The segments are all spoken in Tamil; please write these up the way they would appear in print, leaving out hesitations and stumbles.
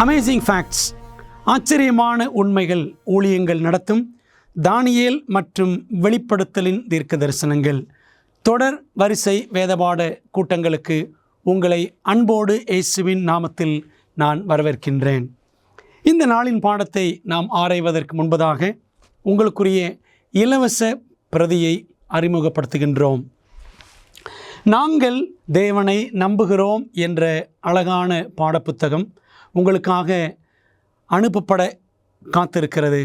அமேசிங் ஃபேக்ட்ஸ், ஆச்சரியமான உண்மைகள் ஊழியங்கள் நடத்தும் தானியேல் மற்றும் வெளிப்படுத்தலின் தீர்க்க தரிசனங்கள் தொடர் வரிசை வேதபாட கூட்டங்களுக்கு உங்களை அன்போடு இயேசுவின் நாமத்தில் நான் வரவேற்கின்றேன். இந்த நாளின் பாடத்தை நாம் ஆராய்வதற்கு முன்பதாக உங்களுக்குரிய இலவச பிரதியை அறிமுகப்படுத்துகின்றோம். நாங்கள் தேவனை நம்புகிறோம் என்ற அழகான பாடப்புத்தகம் உங்களுக்காக அனுப்பப்பட காத்திருக்கிறது.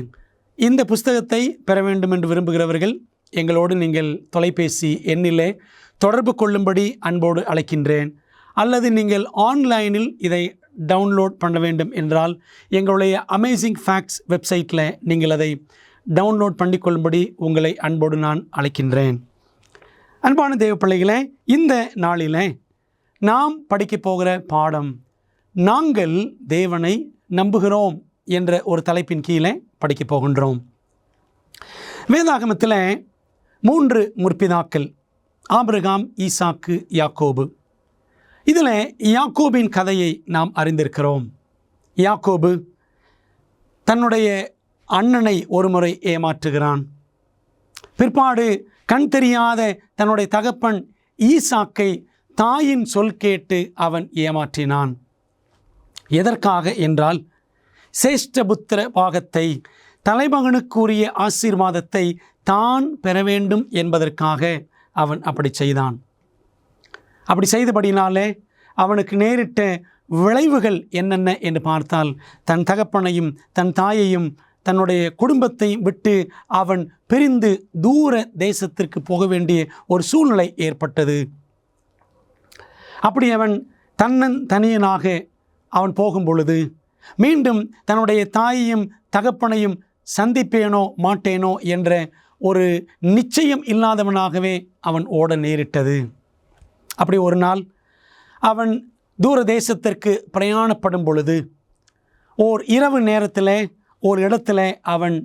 இந்த புஸ்தகத்தை பெற வேண்டும் என்று விரும்புகிறவர்கள் எங்களோடு நீங்கள் தொலைபேசி எண்ணிலே தொடர்பு கொள்ளும்படி அன்போடு அழைக்கின்றேன். அல்லது நீங்கள் ஆன்லைனில் இதை டவுன்லோட் பண்ண வேண்டும் என்றால் எங்களுடைய அமேசிங் ஃபேக்ட்ஸ் வெப்சைட்டில் நீங்கள் அதை டவுன்லோட் பண்ணிக்கொள்ளும்படி உங்களை அன்போடு நான் அழைக்கின்றேன். அன்பான தேவ பிள்ளைகளே, இந்த நாளில் நாம் படிக்கப் போகிற பாடம் நாங்கள் தேவனை நம்புகிறோம் என்ற ஒரு தலைப்பின் கீழே படிக்கப் போகின்றோம். வேதாகமத்தில் 3 முற்பிதாக்கள், ஆபிரகாம், ஈசாக்கு, யாக்கோபு. இதில் யாக்கோபின் கதையை நாம் அறிந்திருக்கிறோம். யாக்கோபு தன்னுடைய அண்ணனை ஒருமுறை ஏமாற்றுகிறான். பிற்பாடு கண் தெரியாத தன்னுடைய தகப்பன் ஈசாக்கை தாயின் சொல் கேட்டு அவன் ஏமாற்றினான். எதற்காக என்றால் சேஷ்டபுத்திர பாகத்தை, தலைமகனுக்குரிய ஆசீர்வாதத்தை தான் பெற வேண்டும் என்பதற்காக அவன் அப்படி செய்தான். அப்படி செய்தபடினாலே அவனுக்கு நேரிட்ட விளைவுகள் என்னென்ன என்று பார்த்தால், தன் தகப்பனையும் தன் தாயையும் தன்னுடைய குடும்பத்தை விட்டு அவன் பிரிந்து தூர தேசத்திற்கு போக வேண்டிய ஒரு சூழ்நிலை ஏற்பட்டது. அப்படி அவன் தனியனாக அவன் போகும் பொழுது மீண்டும் தன்னுடைய தாயையும் தகப்பனையும் சந்திப்பேனோ மாட்டேனோ என்ற ஒரு நிச்சயம் இல்லாதவனாகவே அவன் ஓட நேரிட்டது. அப்படி ஒரு நாள் அவன் தூர தேசத்திற்கு பிரயாணப்படும் பொழுது ஓர் இரவு நேரத்தில் ஒரு இடத்துல அவன்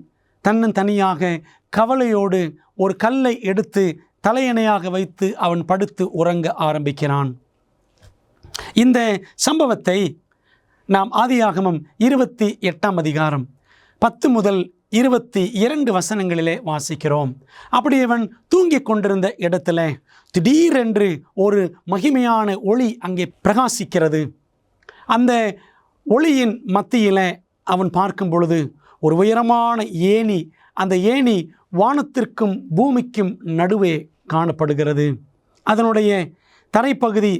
தனியாக கவலையோடு ஒரு கல்லை எடுத்து தலையணையாக வைத்து அவன் படுத்து உறங்க ஆரம்பிக்கிறான். இந்த சம்பவத்தை நாம் ஆதியாகமம் 28ஆம் அதிகாரம் 10 முதல் 22 வசனங்களிலே வாசிக்கிறோம். அப்படி அவன் தூங்கிக் கொண்டிருந்த இடத்துல திடீரென்று ஒரு மகிமையான ஒளி அங்கே பிரகாசிக்கிறது. அந்த ஒளியின் மத்தியில் அவன் பார்க்கும் பொழுது ஒரு உயரமான ஏணி, அந்த ஏணி வானத்திற்கும் பூமிக்கும் நடுவே காணப்படுகிறது. அதனுடைய தரைப்பகுதி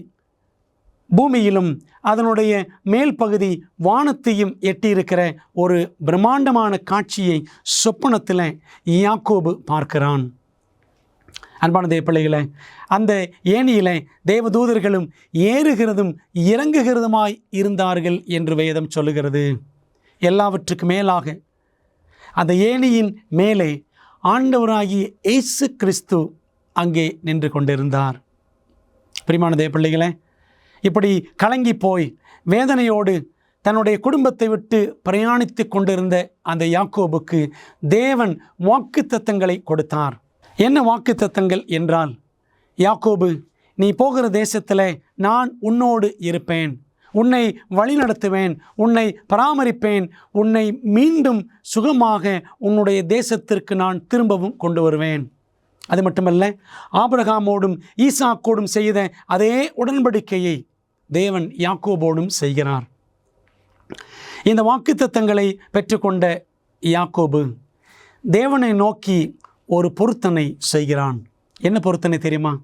பூமியிலும் அதனுடைய மேல் பகுதி வானத்தையும் எட்டியிருக்கிற ஒரு பிரம்மாண்டமான காட்சியை சொப்பனத்தில் யாக்கோபு பார்க்கிறான். அன்பான தேவ பிள்ளைகளே, அந்த ஏணியில் தேவதூதர்களும் ஏறுகிறதும் இறங்குகிறதுமாய் இருந்தார்கள் என்று வேதம் சொல்லுகிறது. எல்லாவற்றுக்கு மேலாக அந்த ஏணியின் மேலே ஆண்டவராகிய இயேசு கிறிஸ்து அங்கே நின்று கொண்டிருந்தார். பிரியமான தேவ பிள்ளைகளே, இப்படி கலங்கி போய் வேதனையோடு தன்னுடைய குடும்பத்தை விட்டு பிரயாணித்து கொண்டிருந்த அந்த யாக்கோபுக்கு தேவன் வாக்குத்தத்தங்களை கொடுத்தார். என்ன வாக்குத்தத்தங்கள் என்றால், யாக்கோபு, நீ போகிற தேசத்தில் நான் உன்னோடு இருப்பேன், உன்னை வழிநடத்துவேன், உன்னை பராமரிப்பேன், உன்னை மீண்டும் சுகமாக உன்னுடைய தேசத்திற்கு நான் திரும்பவும் கொண்டு வருவேன். அது மட்டுமல்ல, ஆபிரகாமோடும் ஈசாக்கோடும் செய்த அதே உடன்படிக்கையை தேவன் யாக்கோபோடும் செய்கிறார். இந்த வாக்குத்தத்தங்களை பெற்றுக்கொண்ட யாக்கோபு தேவனை நோக்கி ஒரு பொருத்தனை செய்கிறான். என்ன பொருத்தனை தெரியுமா?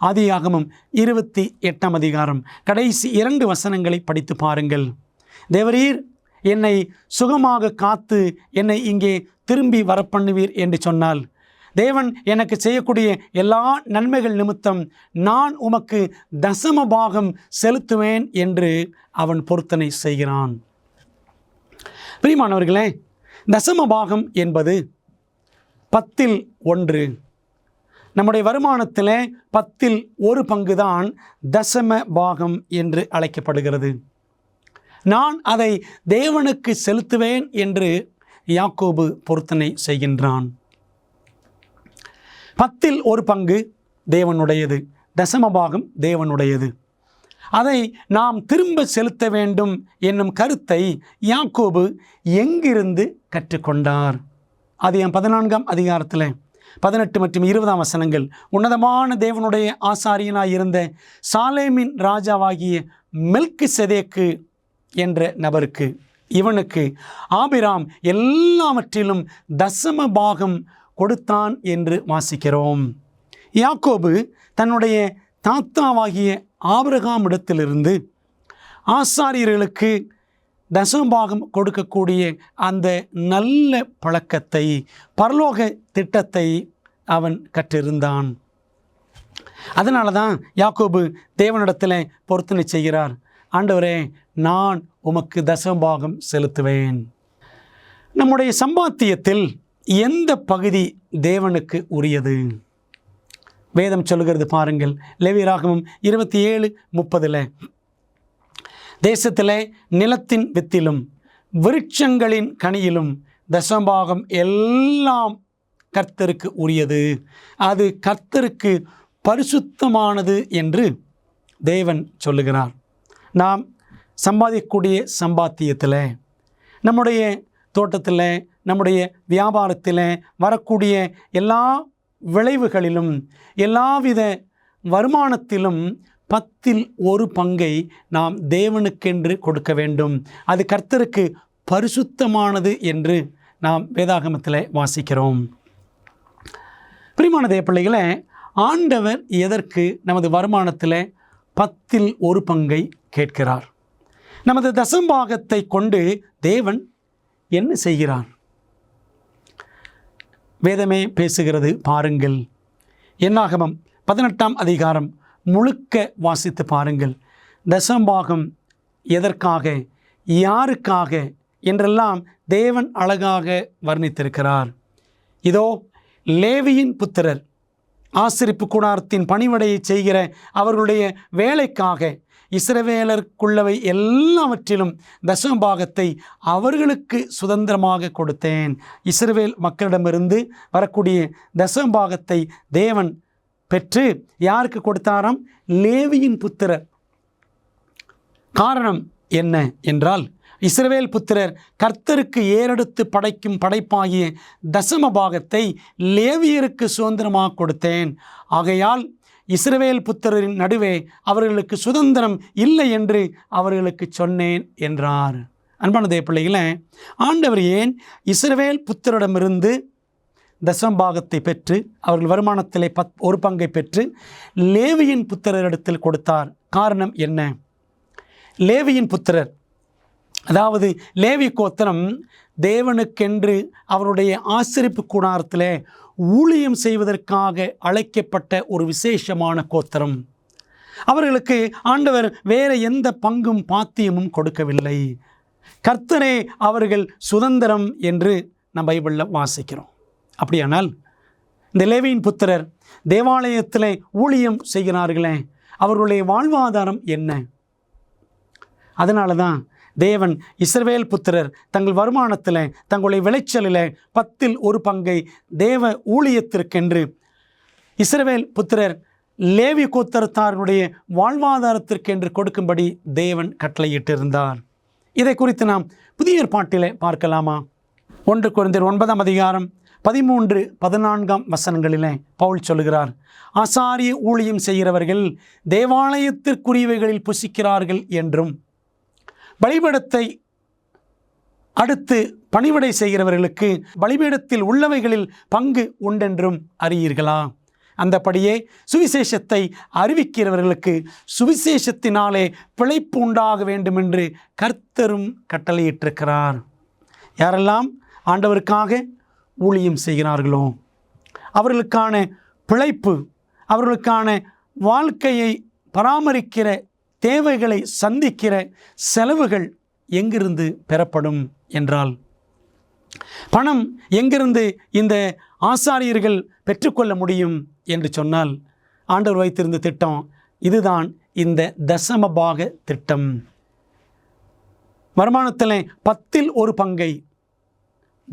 ஆதியாகமம் 28ஆம் அதிகாரம் கடைசி 2 வசனங்களை படித்து பாருங்கள். தேவரீர் என்னை சுகமாக காத்து என்னை இங்கே திரும்பி வரப்பண்ணுவீர் என்று சொன்னால், தேவன் எனக்கு செய்யக்கூடிய எல்லா நன்மைகள் நிமித்தம் நான் உமக்கு தசம பாகம் செலுத்துவேன் என்று அவன் பொருத்தனை செய்கிறான். பிரியமானவர்களே, தசம பாகம் என்பது 10ல் 1. நம்முடைய வருமானத்தில் 10ல் 1 பங்குதான் தசம பாகம் என்று அழைக்கப்படுகிறது. நான் அதை தேவனுக்கு செலுத்துவேன் என்று யாக்கோபு பொருத்தனை செய்கின்றான். 10ல் 1 பங்கு தேவனுடையது, தசமபாகம் தேவனுடையது. அதை நாம் திரும்ப செலுத்த வேண்டும் என்னும் கருத்தை யாக்கோபு எங்கிருந்து கற்றுக்கொண்டார்? அதிகாரம் 14 அதிகாரத்தில் 18 மற்றும் 20 வசனங்கள். உன்னதமான தேவனுடைய ஆசாரியனாய் இருந்த சாலேமின் ராஜாவாகிய மெல்கிசேதேக்கு என்ற நபருக்கு, இவனுக்கு ஆபிராம் எல்லாவற்றிலும் தசம பாகம் கொடுத்தான் என்று வாசிக்கிறோம். யாக்கோபு தன்னுடைய தாத்தாவாகிய ஆபிரகாமிடத்திலிருந்து ஆசாரியர்களுக்கு தசமபாகம் கொடுக்கக்கூடிய அந்த நல்ல பழக்கத்தை, பரலோக திட்டத்தை அவன் கற்றிருந்தான். அதனால தான் யாக்கோபு தேவனிடத்தில் பொருத்தனை செய்கிறார். ஆண்டவரே, நான் உமக்கு தசமபாகம் செலுத்துவேன். நம்முடைய சம்பாத்தியத்தில் எந்த பகுதி தேவனுக்கு உரியது? வேதம் சொல்லுகிறது பாருங்கள். லேவியராகமம் 27:30 தேசத்திலே நிலத்தின் வித்திலும் விருட்சங்களின் கனியிலும் தசமபாகம் எல்லாம் கர்த்தருக்கு உரியது, அது கர்த்தருக்கு பரிசுத்தமானது என்று தேவன் சொல்லுகிறார். நாம் சம்பாதிக்கக்கூடிய சம்பாத்தியத்தில், நம்முடைய தோட்டத்தில், நம்முடைய வியாபாரத்தில் வரக்கூடிய எல்லா விளைவுகளிலும், எல்லாவித வருமானத்திலும் 10 பங்கை நாம் தேவனுக்கென்று கொடுக்க வேண்டும். அது கர்த்தருக்கு பரிசுத்தமானது என்று நாம் வேதாகமத்தில் வாசிக்கிறோம். பிரியமான தேவ பிள்ளைகளே, ஆண்டவர் எதற்கு நமது வருமானத்தில் 10 பங்கை கேட்கிறார்? நமது தசம்பாகத்தை கொண்டு தேவன் என்ன செய்கிறார்? வேதமே பேசுகிறது பாருங்கள். என்னாகமம் 18 அதிகாரம் முழுக்க வாசித்து பாருங்கள். தசம்பாகம் எதற்காக, யாருக்காக என்றெல்லாம் தேவன் அழகாக வர்ணித்திருக்கிறார். இதோ லேவியின் புத்திரர் ஆசரிப்பு கூடாரத்தின் பணிவிடையை செய்கிற அவர்களுடைய வேலைக்காக இஸ்ரவேலருக்குள்ளவை எல்லாவற்றிலும் தசமபாகத்தை அவர்களுக்கு சுதந்திரமாக கொடுத்தேன். இஸ்ரவேல் மக்களிடமிருந்து வரக்கூடிய தசமபாகத்தை தேவன் பெற்று யாருக்கு கொடுத்தாராம்? லேவியின் புத்திரர். காரணம் என்ன என்றால், இஸ்ரவேல் புத்திரர் கர்த்தருக்கு ஏறெடுத்து படைக்கும் படைப்பாகிய தசமபாகத்தை லேவியருக்கு சுதந்திரமாக கொடுத்தேன். ஆகையால் இஸ்ரவேல் புத்திரரின் நடுவே அவர்களுக்கு சுதந்திரம் இல்லை என்று அவர்களுக்கு சொன்னேன் என்றார். அன்பான தேவ பிள்ளைகளே, ஆண்டவர் ஏன் இஸ்ரவேல் புத்திரரிடமிருந்து தசமபாகத்தை பெற்று அவர்கள் வருமானத்திலே 1 பங்கை பெற்று லேவியின் புத்திரரிடத்தில் கொடுத்தார்? காரணம் என்ன? லேவியின் புத்திரர், அதாவது லேவி கோத்திரம், தேவனுக்கென்று அவருடைய ஆசரிப்பு கூடாரத்திலே ஊழியம் செய்வதற்காக அழைக்கப்பட்ட ஒரு விசேஷமான கோத்திரம். அவர்களுக்கு ஆண்டவர் வேறு எந்த பங்கும் பாத்தியமும் கொடுக்கவில்லை. கர்த்தரே அவர்கள் சுதந்திரம் என்று நம் பைபிளில் வாசிக்கிறோம். அப்படியானால் இந்த லேவியின் புத்திரர் தேவாலயத்தில் ஊழியம் செய்கிறார்களே, அவர்களுடைய வாழ்வாதாரம் என்ன? அதனால தான் தேவன் இஸ்ரவேல் புத்திரர் தங்கள் வருமானத்தில், தங்களுடைய விளைச்சலில் 10 பங்கை தேவ ஊழியத்திற்கென்று இஸ்ரவேல் புத்திரர் லேவி கோத்திரத்தாருடைய வாழ்வாதாரத்திற்கென்று கொடுக்கும்படி தேவன் கட்டளையிட்டிருந்தார். இதை குறித்து நாம் புதிய ஏற்பாட்டில் பார்க்கலாமா? 1 கொரிந்தியர் 9 அதிகாரம் 13-14 வசனங்களிலே பவுல் சொல்லுகிறார், ஆசாரிய ஊழியம் செய்கிறவர்கள் தேவாலயத்திற்குரியவைகளில் புசிக்கிறார்கள் என்றும், பலிபீடத்தை அடுத்து பணிவிடை செய்கிறவர்களுக்கு பலிபீடத்தில் உள்ளவைகளில் பங்கு உண்டென்றும் அறியீர்களா? அந்தபடியே சுவிசேஷத்தை அறிவிக்கிறவர்களுக்கு சுவிசேஷத்தினாலே பிழைப்பு உண்டாக வேண்டுமென்று கர்த்தரும் கட்டளையிட்டிருக்கிறார். யாரெல்லாம் ஆண்டவருக்காக ஊழியம் செய்கிறார்களோ அவர்களுக்கான பிழைப்பு, அவர்களுக்கான வாழ்க்கையை பராமரிக்கிற, தேவைகளை சந்திக்கிற செலவுகள் எங்கிருந்து பெறப்படும் என்றால், பணம் எங்கிருந்து இந்த ஆசாரியர்கள் பெற்றுக்கொள்ள முடியும் என்று சொன்னால், ஆண்டவர் வைத்திருந்த திட்டம் இதுதான், இந்த தசமபாக திட்டம். வருமானத்தில் 10 பங்கை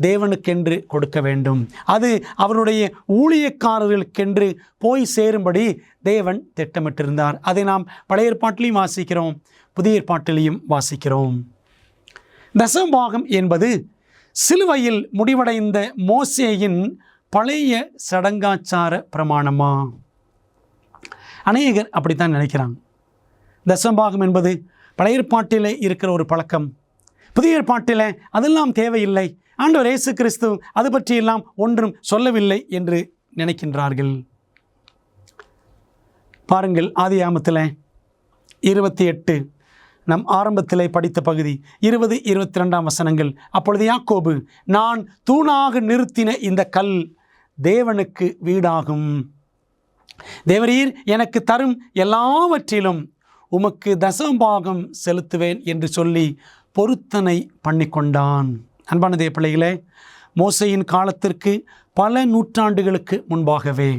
தேவனுக்கென்று கொடுக்க வேண்டும். அது அவருடைய ஊழியக்காரர்களுக்கென்று போய் சேரும்படி தேவன் திட்டமிட்டிருந்தார். அதை நாம் பழைய ஏற்பாட்டிலையும் வாசிக்கிறோம், புதிய ஏற்பாட்டிலையும் வாசிக்கிறோம். தசமபாகம் என்பது சிலுவையில் முடிவடைந்த மோசேயின் பழைய சடங்காச்சார பிரமாணமா? அநேகர் அப்படித்தான் நினைக்கிறாங்க. தசமபாகம் என்பது பழைய ஏற்பாட்டிலே இருக்கிற ஒரு பழக்கம், புதிய ஏற்பாட்டில் அதெல்லாம் தேவையில்லை, ஆண்டவர் இயேசு கிறிஸ்து அது பற்றியெல்லாம் ஒன்றும் சொல்லவில்லை என்று நினைக்கின்றார்கள். பாருங்கள், ஆதியாகமத்தில் 28 நம் ஆரம்பத்திலே படித்த பகுதி 20-22 வசனங்கள். அப்பொழுது யாக்கோபு, நான் தூணாக நிறுத்தின இந்த கல் தேவனுக்கு வீடாகும், தேவரீர் எனக்கு தரும் எல்லாவற்றிலும் உமக்கு தசமபாகம் செலுத்துவேன் என்று சொல்லி பொருத்தனை பண்ணிக்கொண்டான். அன்பான தேவ பிள்ளைகளே, மோசேயின் காலத்திற்கு பல நூற்றாண்டுகளுக்கு முன்பாகவே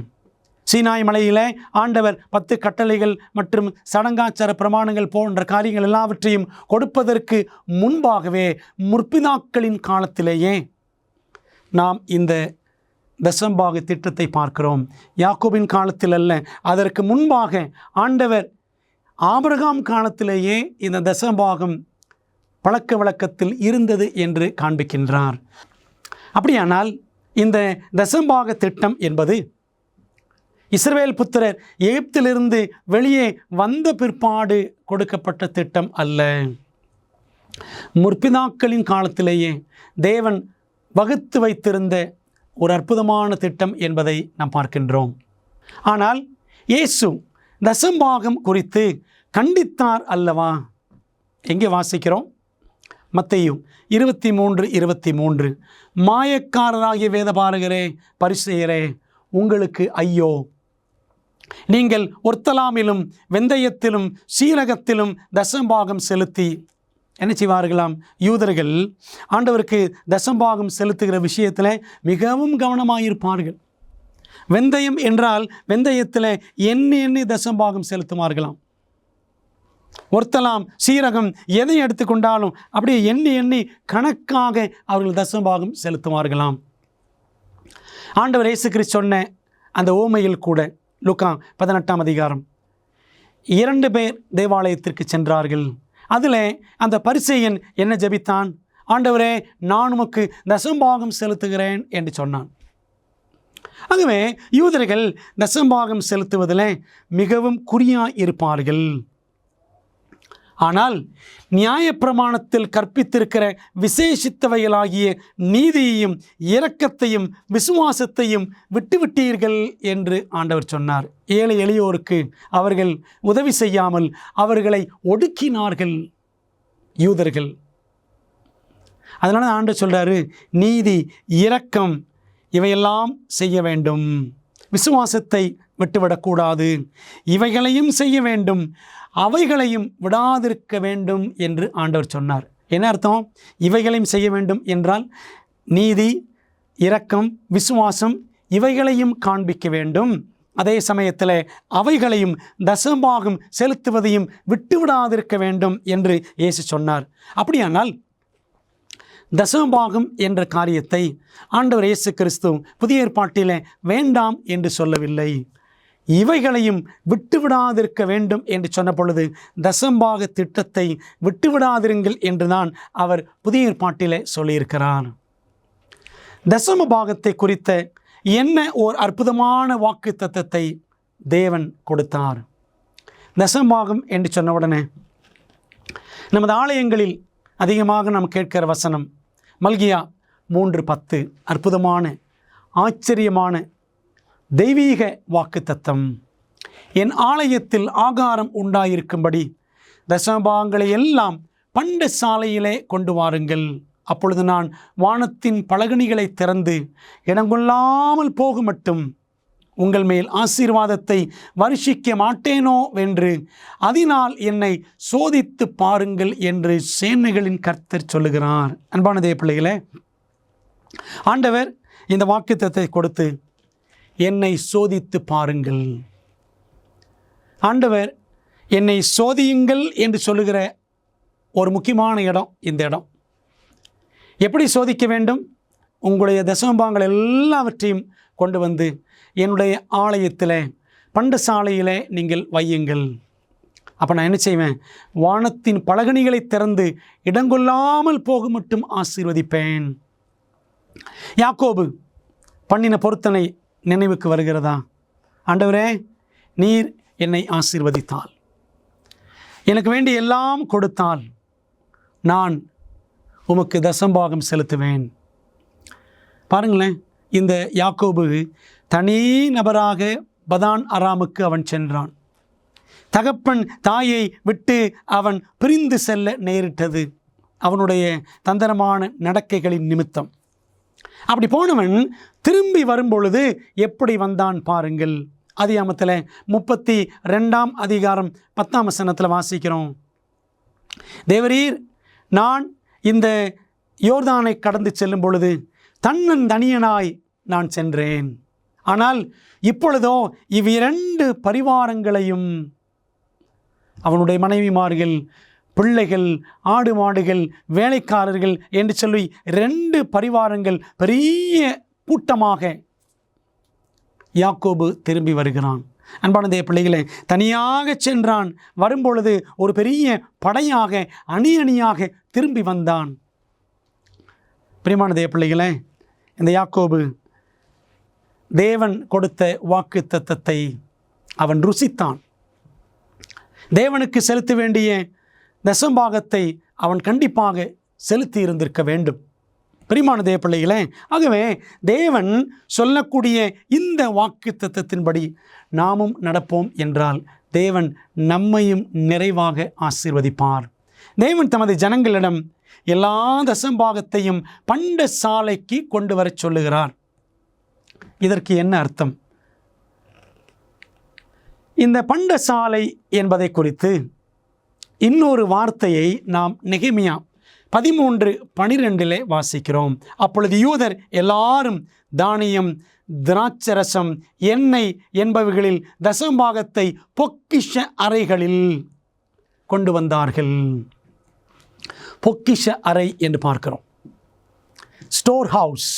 சீனாய் மலையிலே ஆண்டவர் 10 கட்டளைகள் மற்றும் சடங்காச்சார பிரமாணங்கள் போன்ற காரியங்கள் எல்லாவற்றையும் கொடுப்பதற்கு முன்பாகவே முற்பிதாக்களின் காலத்திலேயே நாம் இந்த தசமபாக திட்டத்தை பார்க்கிறோம். யாக்கோபின் காலத்தில் அல்ல, அதற்கு முன்பாக ஆண்டவர் ஆபிரகாம் காலத்திலேயே இந்த தசமபாகம் பழக்க வழக்கத்தில் இருந்தது என்று காண்பிக்கின்றார். அப்படியானால் இந்த தசமபாக திட்டம் என்பது இஸ்ரவேல் புத்திரர் எகிப்திலிருந்து வெளியே வந்த பிற்பாடு கொடுக்கப்பட்ட திட்டம் அல்ல. முற்பிதாக்களின் காலத்திலேயே தேவன் வகுத்து வைத்திருந்த ஒரு அற்புதமான திட்டம் என்பதை நாம் பார்க்கின்றோம். ஆனால் இயேசு தசமபாகம் குறித்து கண்டித்தார் அல்லவா? எங்கே வாசிக்கிறோம்? மத்தேயு 23:23, மாயக்காரராகிய வேதபாரகரே, பரிசேயரே, உங்களுக்கு ஐயோ, நீங்கள் ஒர்த்தலாமிலும் வெந்தயத்திலும் சீரகத்திலும் தசமபாகம் செலுத்தி என்ன செய்வார்களாம்? யூதர்கள் ஆண்டவருக்கு தசமபாகம் செலுத்துகிற விஷயத்தில் மிகவும் கவனமாயிருப்பார்கள். வெந்தயம் என்றால் வெந்தயத்தில் எண்ணி தசமபாகம் செலுத்துவார்களாம். ஒர்த்தலாம், சீரகம், எதை எடுத்துக்கொண்டாலும் அப்படியே எண்ணி கணக்காக அவர்கள் தசமபாகம் செலுத்துவார்களாம். ஆண்டவர் இயேசு கிறிஸ்து சொன்ன அந்த ஓமையில் கூட லூக்கா 18ஆம் அதிகாரம் 2 பேர் தேவாலயத்திற்கு சென்றார்கள். அதில் அந்த பரிசேயன் என்ன ஜெபித்தான்? ஆண்டவரே, நான் உமக்கு தசமபாகம் செலுத்துகிறேன் என்று சொன்னான். ஆகவே யூதர்கள் தசமபாகம் செலுத்துவதில் மிகவும் குறியாய் இருப்பார்கள். ஆனால் நியாயப்பிரமாணத்தில் கற்பித்திருக்கிற விசேஷித்தவைகளாகிய நீதியையும் இரக்கத்தையும் விசுவாசத்தையும் விட்டுவிட்டீர்கள் என்று ஆண்டவர் சொன்னார். ஏழை எளியோருக்கு அவர்கள் உதவி செய்யாமல் அவர்களை ஒடுக்கினார்கள் யூதர்கள். அதனால ஆண்டவர் சொல்றாரு, நீதி, இரக்கம் இவையெல்லாம் செய்ய வேண்டும், விசுவாசத்தை விட்டுவிடக்கூடாது, இவைகளையும் செய்ய வேண்டும், அவைகளையும் விடாதிருக்க வேண்டும் என்று ஆண்டவர் சொன்னார். என்ன அர்த்தம்? இவைகளையும் செய்ய வேண்டும் என்றால் நீதி, இரக்கம், விசுவாசம் இவைகளையும் காண்பிக்க வேண்டும், அதே சமயத்தில் அவைகளையும் தசமபாகம் செலுத்துவதையும் விட்டுவிடாதிருக்க வேண்டும் என்று இயேசு சொன்னார். அப்படியானால் தசமபாகம் என்ற காரியத்தை ஆண்டவர் இயேசு கிறிஸ்து புதிய ஏற்பாட்டில் வேண்டாம் என்று சொல்லவில்லை, இவைகளையும் விட்டுவிடாதிருக்க வேண்டும் என்று சொன்ன பொழுது தசமபாக திட்டத்தை விட்டுவிடாதிருங்கள் என்றுதான் அவர் புதிய ஏற்பாட்டிலே சொல்லியிருக்கிறார். தசமபாகத்தை குறித்த என்ன ஓர் அற்புதமான வாக்கு தத்தத்தை தேவன் கொடுத்தார். தசமபாகம் என்று சொன்ன உடனே நமது ஆலயங்களில் அதிகமாக நாம் கேட்கிற வசனம் மல்கியா 3:10, அற்புதமான ஆச்சரியமான தெய்வீக வாக்குத்தத்தம். என் ஆலயத்தில் ஆகாரம் உண்டாயிருக்கும்படி தசமபாகங்களை எல்லாம் பண்டசாலையிலே கொண்டு வாருங்கள், அப்பொழுது நான் வானத்தின் பலகணிகளை திறந்து இடங்கொள்ளாமல் போக மட்டும் உங்கள் மேல் ஆசீர்வாதத்தை வருஷிக்க மாட்டேனோ வென்று அதனால் என்னை சோதித்து பாருங்கள் என்று சேனைகளின் கர்த்தர் சொல்லுகிறார். அன்பான தேவ பிள்ளைகளே, ஆண்டவர் இந்த வாக்குத்தத்தத்தை கொடுத்து என்னை சோதித்து பாருங்கள், ஆண்டவர் என்னை சோதியுங்கள் என்று சொல்லுகிற ஒரு முக்கியமான இடம் இந்த இடம். எப்படி சோதிக்க வேண்டும்? உங்களுடைய தசமபாகங்கள் எல்லாவற்றையும் கொண்டு வந்து என்னுடைய ஆலயத்தில் பண்டசாலையில் நீங்கள் வையுங்கள். அப்போ நான் என்ன செய்வேன்? வானத்தின் பலகணிகளை திறந்து இடங்கொள்ளாமல் போக மட்டும் ஆசீர்வதிப்பேன். யாக்கோபு பண்ணின பொருத்தனை நினைவுக்கு வருகிறதா? ஆண்டவரே, நீர் என்னை ஆசீர்வதித்தால், எனக்கு வேண்டிய எல்லாம் கொடுத்தால் நான் உமக்கு தசம்பாகம் செலுத்துவேன். பாருங்களேன், இந்த யாக்கோபு தனி நபராக பதான் அராமுக்கு அவன் சென்றான். தகப்பன் தாயை விட்டு அவன் பிரிந்து செல்ல நேரிட்டது அவனுடைய தந்திரமான நடக்கைகளின் நிமித்தம். அப்படி போனவன் திரும்பி வரும்பொழுது எப்படி வந்தான் பாருங்கள். ஆதியாகமத்தில் 32ஆம் அதிகாரம் 10ஆம் வசனத்தில் வாசிக்கிறோம். தேவரீர், நான் இந்த யோர்தானை கடந்து செல்லும் பொழுது தன்னன் தனியனாய் நான் சென்றேன். ஆனால் இப்பொழுதோ இவ்விரண்டு பரிவாரங்களையும், அவனுடைய மனைவிமார்கள், பிள்ளைகள், ஆடு மாடுகள், வேலைக்காரர்கள் என்று சொல்லி 2 பரிவாரங்கள், பெரிய கூட்டமாக யாக்கோபு திரும்பி வருகிறான். அன்பான தேவ பிள்ளைகளே, தனியாக சென்றான். வரும்பொழுது ஒரு பெரிய படையாக, அணி அணியாக திரும்பி வந்தான். பிரியமான தேவ பிள்ளைகளே, இந்த யாக்கோபு தேவன் கொடுத்த வாக்கு தத்தத்தை அவன் ருசித்தான். தேவனுக்கு செலுத்த வேண்டிய தசம்பாகத்தை அவன் கண்டிப்பாக செலுத்தி இருந்திருக்க வேண்டும். பிரியமான தேவ பிள்ளைகளே, ஆகவே தேவன் சொல்லக்கூடிய இந்த வாக்கு தத்தத்தின்படி நாமும் நடப்போம் என்றால் தேவன் நம்மையும் நிறைவாக ஆசீர்வதிப்பார். தேவன் தமது ஜனங்களிடம் எல்லா தசம்பாகத்தையும் பண்டசாலைக்கு கொண்டு வரச் சொல்லுகிறார். இதற்கு என்ன அர்த்தம்? இந்த பண்டசாலை என்பதை குறித்து இன்னொரு வார்த்தையை நாம் நெகேமியா 13:12 வாசிக்கிறோம். அப்பொழுது யூதர் எல்லாரும் தானியம், திராட்சரசம், எண்ணெய் என்பவைகளில் தசம்பாகத்தை பொக்கிஷ அறைகளில் கொண்டு வந்தார்கள். பொக்கிஷ அறை என்று பார்க்கிறோம். ஸ்டோர் ஹவுஸ்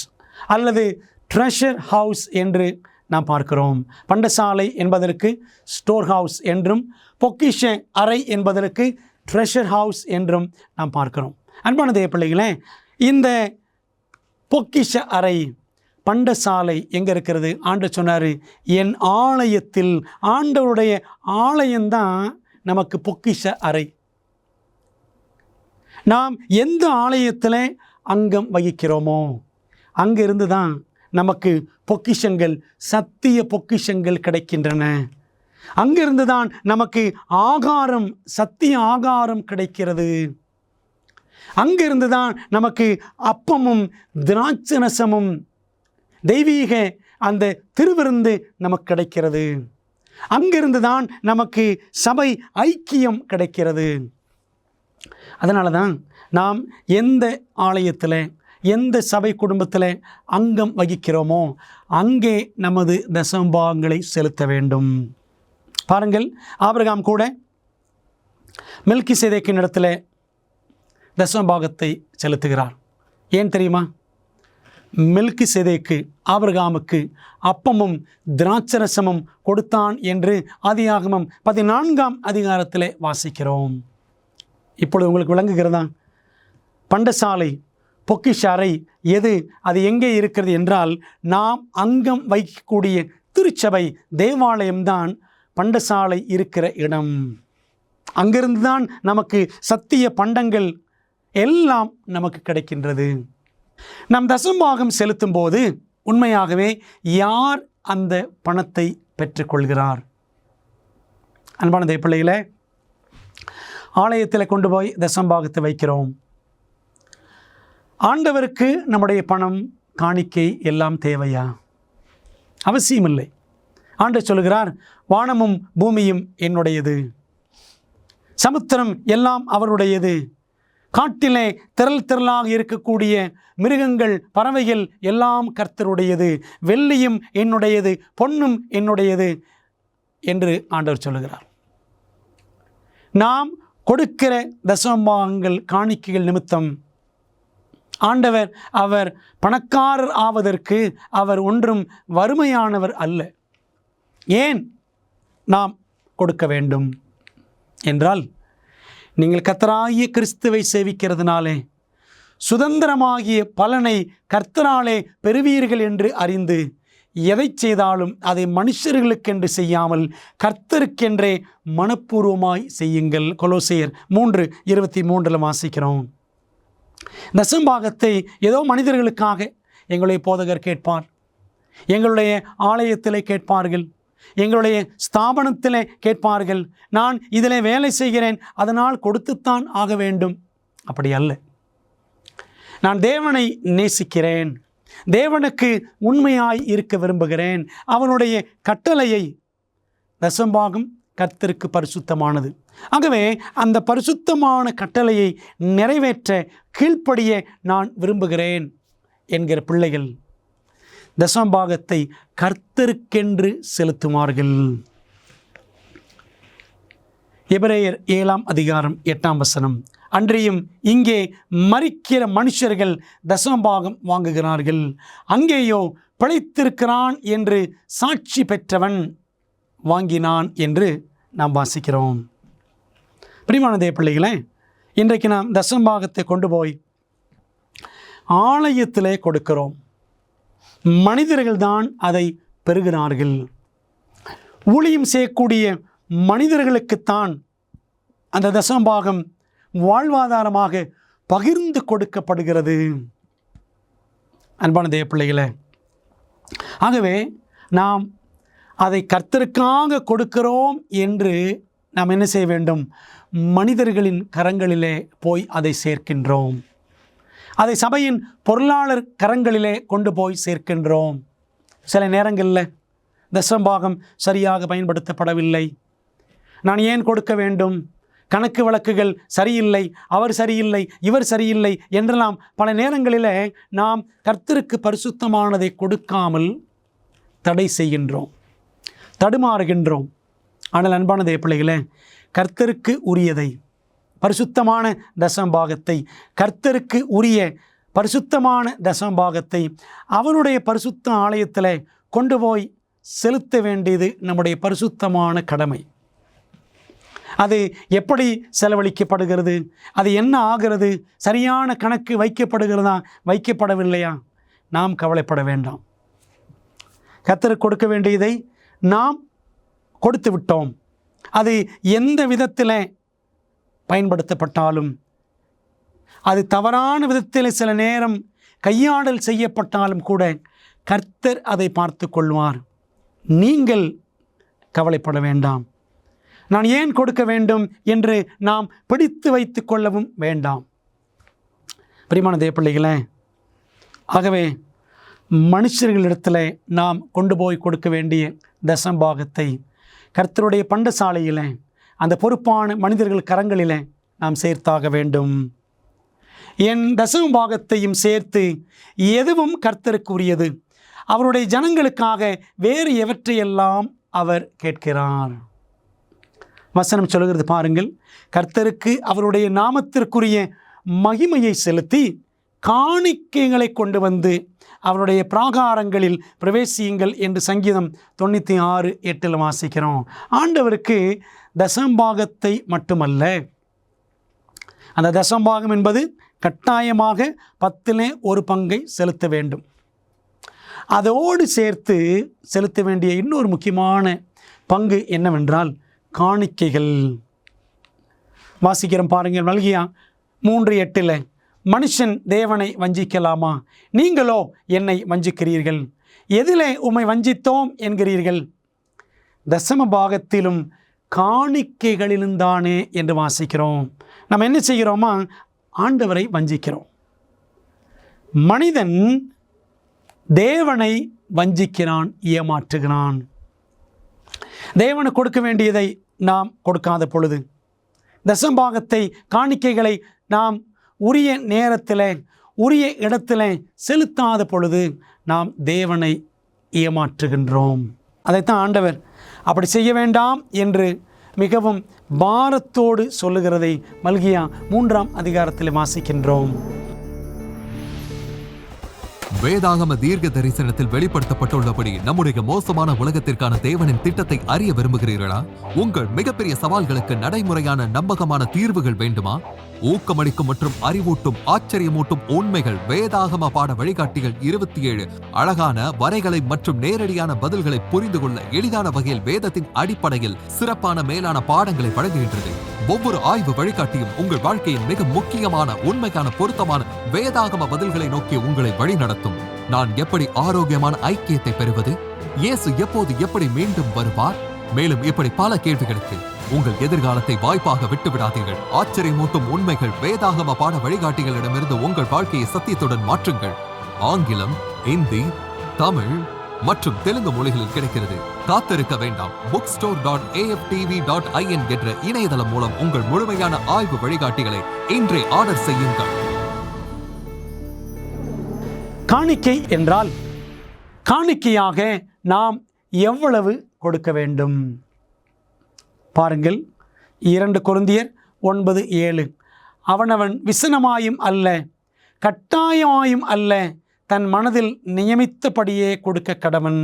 அல்லது ட்ரெஷர் ஹவுஸ் என்று நாம் பார்க்கிறோம். பண்டசாலை என்பதற்கு ஸ்டோர் ஹவுஸ் என்றும், பொக்கிஷ அறை என்பதற்கு ட்ரெஷர் ஹவுஸ் என்றும் நாம் பார்க்கிறோம். அன்பான தேவ பிள்ளைகளே, இந்த பொக்கிஷ அறை, பண்டசாலை எங்கே இருக்கிறது? ஆண்டவர் சொன்னார், என் ஆலயத்தில். ஆண்டவருடைய ஆலயம்தான் நமக்கு பொக்கிஷ அறை. நாம் எந்த ஆலயத்தில் அங்கம் வகிக்கிறோமோ அங்கிருந்து தான் நமக்கு பொக்கிஷங்கள், சத்திய பொக்கிஷங்கள் கிடைக்கின்றன. அங்கிருந்து தான் நமக்கு ஆகாரம், சத்திய ஆகாரம் கிடைக்கிறது. அங்கிருந்து தான் நமக்கு அப்பமும் திராட்சரசமும் தெய்வீக அந்த திருவிருந்து நமக்கு கிடைக்கிறது. அங்கிருந்து தான் நமக்கு சபை ஐக்கியம் கிடைக்கிறது. அதனால தான் நாம் எந்த ஆலயத்தில், எந்த சபை குடும்பத்தில் அங்கம் வகிக்கிறோமோ அங்கே நமது தசம்பாகங்களை செலுத்த வேண்டும். பாருங்கள், ஆபிரகாம் கூட மெல்கிசேதேக்கின் இடத்துல தசம்பாகத்தை செலுத்துகிறார். ஏன் தெரியுமா? மெல்கிசேதேக்கு ஆபிரகாமுக்கு அப்பமும் திராட்சரசமும் கொடுத்தான் என்று ஆதியாகமம் 14ஆம் அதிகாரத்தில் வாசிக்கிறோம். இப்பொழுது உங்களுக்கு விளங்குகிறதா? பண்டசாலை, பொக்கிஷ அறை எது, அது எங்கே இருக்கிறது என்றால், நாம் அங்கம் வைக்கக்கூடிய திருச்சபை தேவாலயம்தான் பண்டசாலை இருக்கிற இடம். அங்கிருந்து தான் நமக்கு சத்திய பண்டங்கள் எல்லாம் நமக்கு கிடைக்கின்றது. நம் தசம்பாகம் செலுத்தும் போது உண்மையாகவே யார் அந்த பணத்தை பெற்றுக்கொள்கிறார்? அன்பான தேவ பிள்ளைகளே, ஆலயத்தில் கொண்டு போய் தசம்பாகத்தை வைக்கிறோம். ஆண்டவருக்கு நம்முடைய பணம், காணிக்கை எல்லாம் தேவையா? அவசியமில்லை. ஆண்டவர் சொல்கிறார், வானமும் பூமியும் என்னுடையது, சமுத்திரம் எல்லாம் அவருடையது, காட்டிலே திரள் திரளாக இருக்கக்கூடிய மிருகங்கள், பறவைகள் எல்லாம் கர்த்தருடையது, வெள்ளியும் என்னுடையது, பொன்னும் என்னுடையது என்று ஆண்டவர் சொல்லுகிறார். நாம் கொடுக்கிற தசம்பாகங்கள், காணிக்கைகள் நிமித்தம் ஆண்டவர் அவர் பணக்காரர் ஆவதற்கு அவர் ஒன்றும் வறுமையானவர் அல்ல. ஏன் நாம் கொடுக்க வேண்டும் என்றால், நீங்கள் கர்த்தராகிய கிறிஸ்துவை சேவிக்கிறதுனாலே சுதந்திரமாகிய பலனை கர்த்தராலே பெறுவீர்கள் என்று அறிந்து எதை செய்தாலும் அதை மனுஷர்களுக்கென்று செய்யாமல் கர்த்தருக்கென்றே மனப்பூர்வமாய் செய்யுங்கள். கொலோசியர் 3:23 வாசிக்கிறோம். தசம்பாகத்தை ஏதோ மனிதர்களுக்காக எங்களுடைய போதகர் கேட்பார், எங்களுடைய ஆலயத்தில் கேட்பார்கள், எங்களுடைய ஸ்தாபனத்தில் கேட்பார்கள், நான் இதில் வேலை செய்கிறேன் அதனால் கொடுத்துத்தான் ஆக வேண்டும். அப்படி அல்ல. நான் தேவனை நேசிக்கிறேன், தேவனுக்கு உண்மையாய் இருக்க விரும்புகிறேன், அவனுடைய கட்டளையை, தசம்பாகம் கர்த்தருக்கு பரிசுத்தமானது, ஆகவே அந்த பரிசுத்தமான கட்டளையை நிறைவேற்ற கீழ்ப்படிய நான் விரும்புகிறேன் என்கிற பிள்ளைகள் தசம்பாகத்தை கர்த்தருக்கென்று செலுத்துவார்கள். எபிரேயர் 7:8 அன்றியும் இங்கே மரிக்கிற மனுஷர்கள் தசமபாகம் வாங்குகிறார்கள், அங்கேயோ பிழைத்திருக்கிறான் என்று சாட்சி பெற்றவன் வாங்கினான் என்று நாம் வாசிக்கிறோம். பிரியமான தேவ பிள்ளைகளே, இன்றைக்கு நாம் தசமபாகத்தை கொண்டு போய் ஆலயத்திலே கொடுக்கிறோம். மனிதர்கள்தான் அதை பெறுகிறார்கள். ஊழியம் செய்யக்கூடிய மனிதர்களுக்குத்தான் அந்த தசமபாகம் வாழ்வாதாரமாக பகிர்ந்து கொடுக்கப்படுகிறது. அன்பான தேவ பிள்ளைகளே, ஆகவே நாம் அதை கர்த்தருக்காக கொடுக்கிறோம் என்று நாம் என்ன செய்ய வேண்டும்? மனிதர்களின் கரங்களிலே போய் அதை சேர்க்கின்றோம். அதை சபையின் பொருளாளர் கரங்களிலே கொண்டு போய் சேர்க்கின்றோம். சில நேரங்களில் தசமபாகம் சரியாக பயன்படுத்தப்படவில்லை, நான் ஏன் கொடுக்க வேண்டும், கணக்கு வழக்குகள் சரியில்லை, அவர் சரியில்லை, இவர் சரியில்லை என்றெல்லாம் பல நேரங்களில் நாம் கர்த்தருக்கு பரிசுத்தமானதை கொடுக்காமல் தடை செய்கின்றோம், தடுமாறுகின்றோம். ஆனால் அன்பான தேவ பிள்ளைகளே, கர்த்தருக்கு உரியதை, பரிசுத்தமான தசமபாகத்தை, கர்த்தருக்கு உரிய பரிசுத்தமான தசமபாகத்தை அவனுடைய பரிசுத்த ஆலயத்தில் கொண்டு போய் செலுத்த வேண்டியது நம்முடைய பரிசுத்தமான கடமை. அது எப்படி செலவழிக்கப்படுகிறது, அது என்ன ஆகிறது, சரியான கணக்கு வைக்கப்படுகிறதா வைக்கப்படவில்லையா, நாம் கவலைப்பட வேண்டாம். கர்த்தருக்கு கொடுக்க வேண்டியதை நாம் கொடுத்து விட்டோம். அது எந்த விதத்தில் பயன்படுத்தப்பட்டாலும், அது தவறான விதத்தில் சில நேரம் கையாடல் செய்யப்பட்டாலும் கூட கர்த்தர் அதை பார்த்து கொள்வார். நீங்கள் கவலைப்பட வேண்டாம். நான் ஏன் கொடுக்க வேண்டும் என்று நாம் பிடித்து வைத்து கொள்ளவும் வேண்டாம். பிரியமான தேவ பிள்ளைகளே, ஆகவே மனுஷர்களிடத்தில் நாம் கொண்டு போய் கொடுக்க வேண்டிய தசமபாகத்தை கர்த்தருடைய பண்டசாலையில், அந்த பொறுப்பான மனிதர்கள் கரங்களில் நாம் சேர்த்தாக வேண்டும். என் தசமபாகத்தையும் சேர்த்து எதுவும் கர்த்தருக்கு உரியது, அவருடைய ஜனங்களுக்காக வேறு எவற்றையெல்லாம் அவர் கேட்கிறார். வசனம் சொல்கிறது பாருங்கள், கர்த்தருக்கு அவருடைய நாமத்திற்குரிய மகிமையை செலுத்தி காணிக்கைகளை கொண்டு வந்து அவருடைய பிராகாரங்களில் பிரவேசியுங்கள் என்று சங்கீதம் 96:8 வாசிக்கிறோம். ஆண்டவருக்கு தசமபாகத்தை மட்டுமல்ல, அந்த தசமபாகம் என்பது கட்டாயமாக 10% செலுத்த வேண்டும். அதோடு சேர்த்து செலுத்த வேண்டிய இன்னொரு முக்கியமான பங்கு என்னவென்றால் காணிக்கைகள். வாசிக்கிறோம் பாருங்கள், மல்கியா 3:8 மனுஷன் தேவனை வஞ்சிக்கலாமா, நீங்களோ என்னை வஞ்சிக்கிறீர்கள், எதிலே உம்மை வஞ்சித்தோம் என்கிறீர்கள், தசமபாகத்திலும் காணிக்கைகளிலும் தானே என்று வாசிக்கிறோம். நம்ம என்ன செய்கிறோமா? ஆண்டவரை வஞ்சிக்கிறோம். மனிதன் தேவனை வஞ்சிக்கிறான், ஏமாற்றுகிறான். தேவனுக்கு கொடுக்க வேண்டியதை நாம் கொடுக்காத பொழுது, தசமபாகத்தை காணிக்கைகளை நாம் உரிய நேரத்தில் உரிய இடத்துல செலுத்தாத பொழுது நாம் தேவனை ஏமாற்றுகின்றோம். அதைத்தான் ஆண்டவர் அப்படி செய்ய வேண்டாம் என்று மிகவும் பாரத்தோடு சொல்லுகிறதை மல்கியா 3 அதிகாரத்தில் வாசிக்கின்றோம். வேதாகம தீர்க்க தரிசனத்தில் வெளிப்படுத்தப்பட்டுள்ளபடி நம்முடைய மோசமான உலகத்திற்கான தேவனின் திட்டத்தை அறிய விரும்புகிறீர்களா? உங்கள் மிகப்பெரிய சவால்களுக்கு நடைமுறையான நம்பகமான தீர்வுகள் வேண்டுமா? ஊக்கமளிக்கும் மற்றும் அறிவூட்டும் ஆச்சரியமூட்டும் உண்மைகள் வேதாகம பாட வழிகாட்டிகள் 27 அழகான வரைகளை மற்றும் நேரடியான பதில்களை புரிந்து கொள்ள எளிதான வகையில் வேதத்தின் அடிப்படையில் சிறப்பான மேலான பாடங்களை வழங்குகின்றது. ஒவ்வொரு ஆய்வு வழிகாட்டியும் உங்கள் வாழ்க்கையின் மிக முக்கியமான உண்மைக்கான பொருத்தமான வேதாகம பதில்களை நோக்கி உங்களை வழிநடத்தும். நான் எப்படி ஆரோக்கியமான ஐக்கியத்தை பெறுவது? இயேசு எப்போது எப்படி மீண்டும் வருவார்? மேலும் இப்படி பல கேள்விகளுக்கு உங்கள் எதிர்காலத்தை வாய்ப்பாக விட்டுவிடாதீர்கள். ஆச்சரியமூட்டும் உண்மைகள் வேதாகம பாட வழிகாட்டிகளிடமிருந்து உங்கள் வாழ்க்கையை சத்தியத்துடன் மாற்றுங்கள். ஆங்கிலம், இந்தி, தமிழ் மற்றும் தெலுங்கு மொழிகளில் கிடைக்கிறது. காத்திருக்க வேண்டாம். bookstore.aftv.in என்ற இணையதளம் மூலம் உங்கள் முழுமையான ஆய்வு வழிகாட்டிகளை இன்றே ஆர்டர் செய்யுங்கள். காணிக்கை என்றால் காணிக்கையாக நாம் எவ்வளவு கொடுக்க வேண்டும்? பாருங்கள், 2 கொரிந்தியர் 9:7. அவனவன் விசனமாயும் அல்ல கட்டாயமாயும் அல்ல தன் மனதில் நியமித்தபடியே கொடுக்க கடவன்.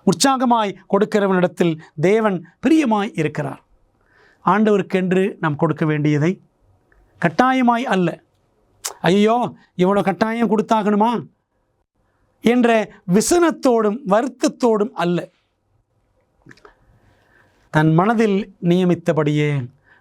உற்சாகமாய் கொடுக்கிறவனிடத்தில் தேவன் பிரியமாய் இருக்கிறார். ஆண்டவருக்கென்று நாம் கொடுக்க வேண்டியதை கட்டாயமாய் அல்ல, ஐயோ இவ்வளோ கட்டாயம் கொடுத்தாகணுமா என்ற விசனத்தோடும் வருத்தத்தோடும் அல்ல, தன் மனதில் நியமித்தபடியே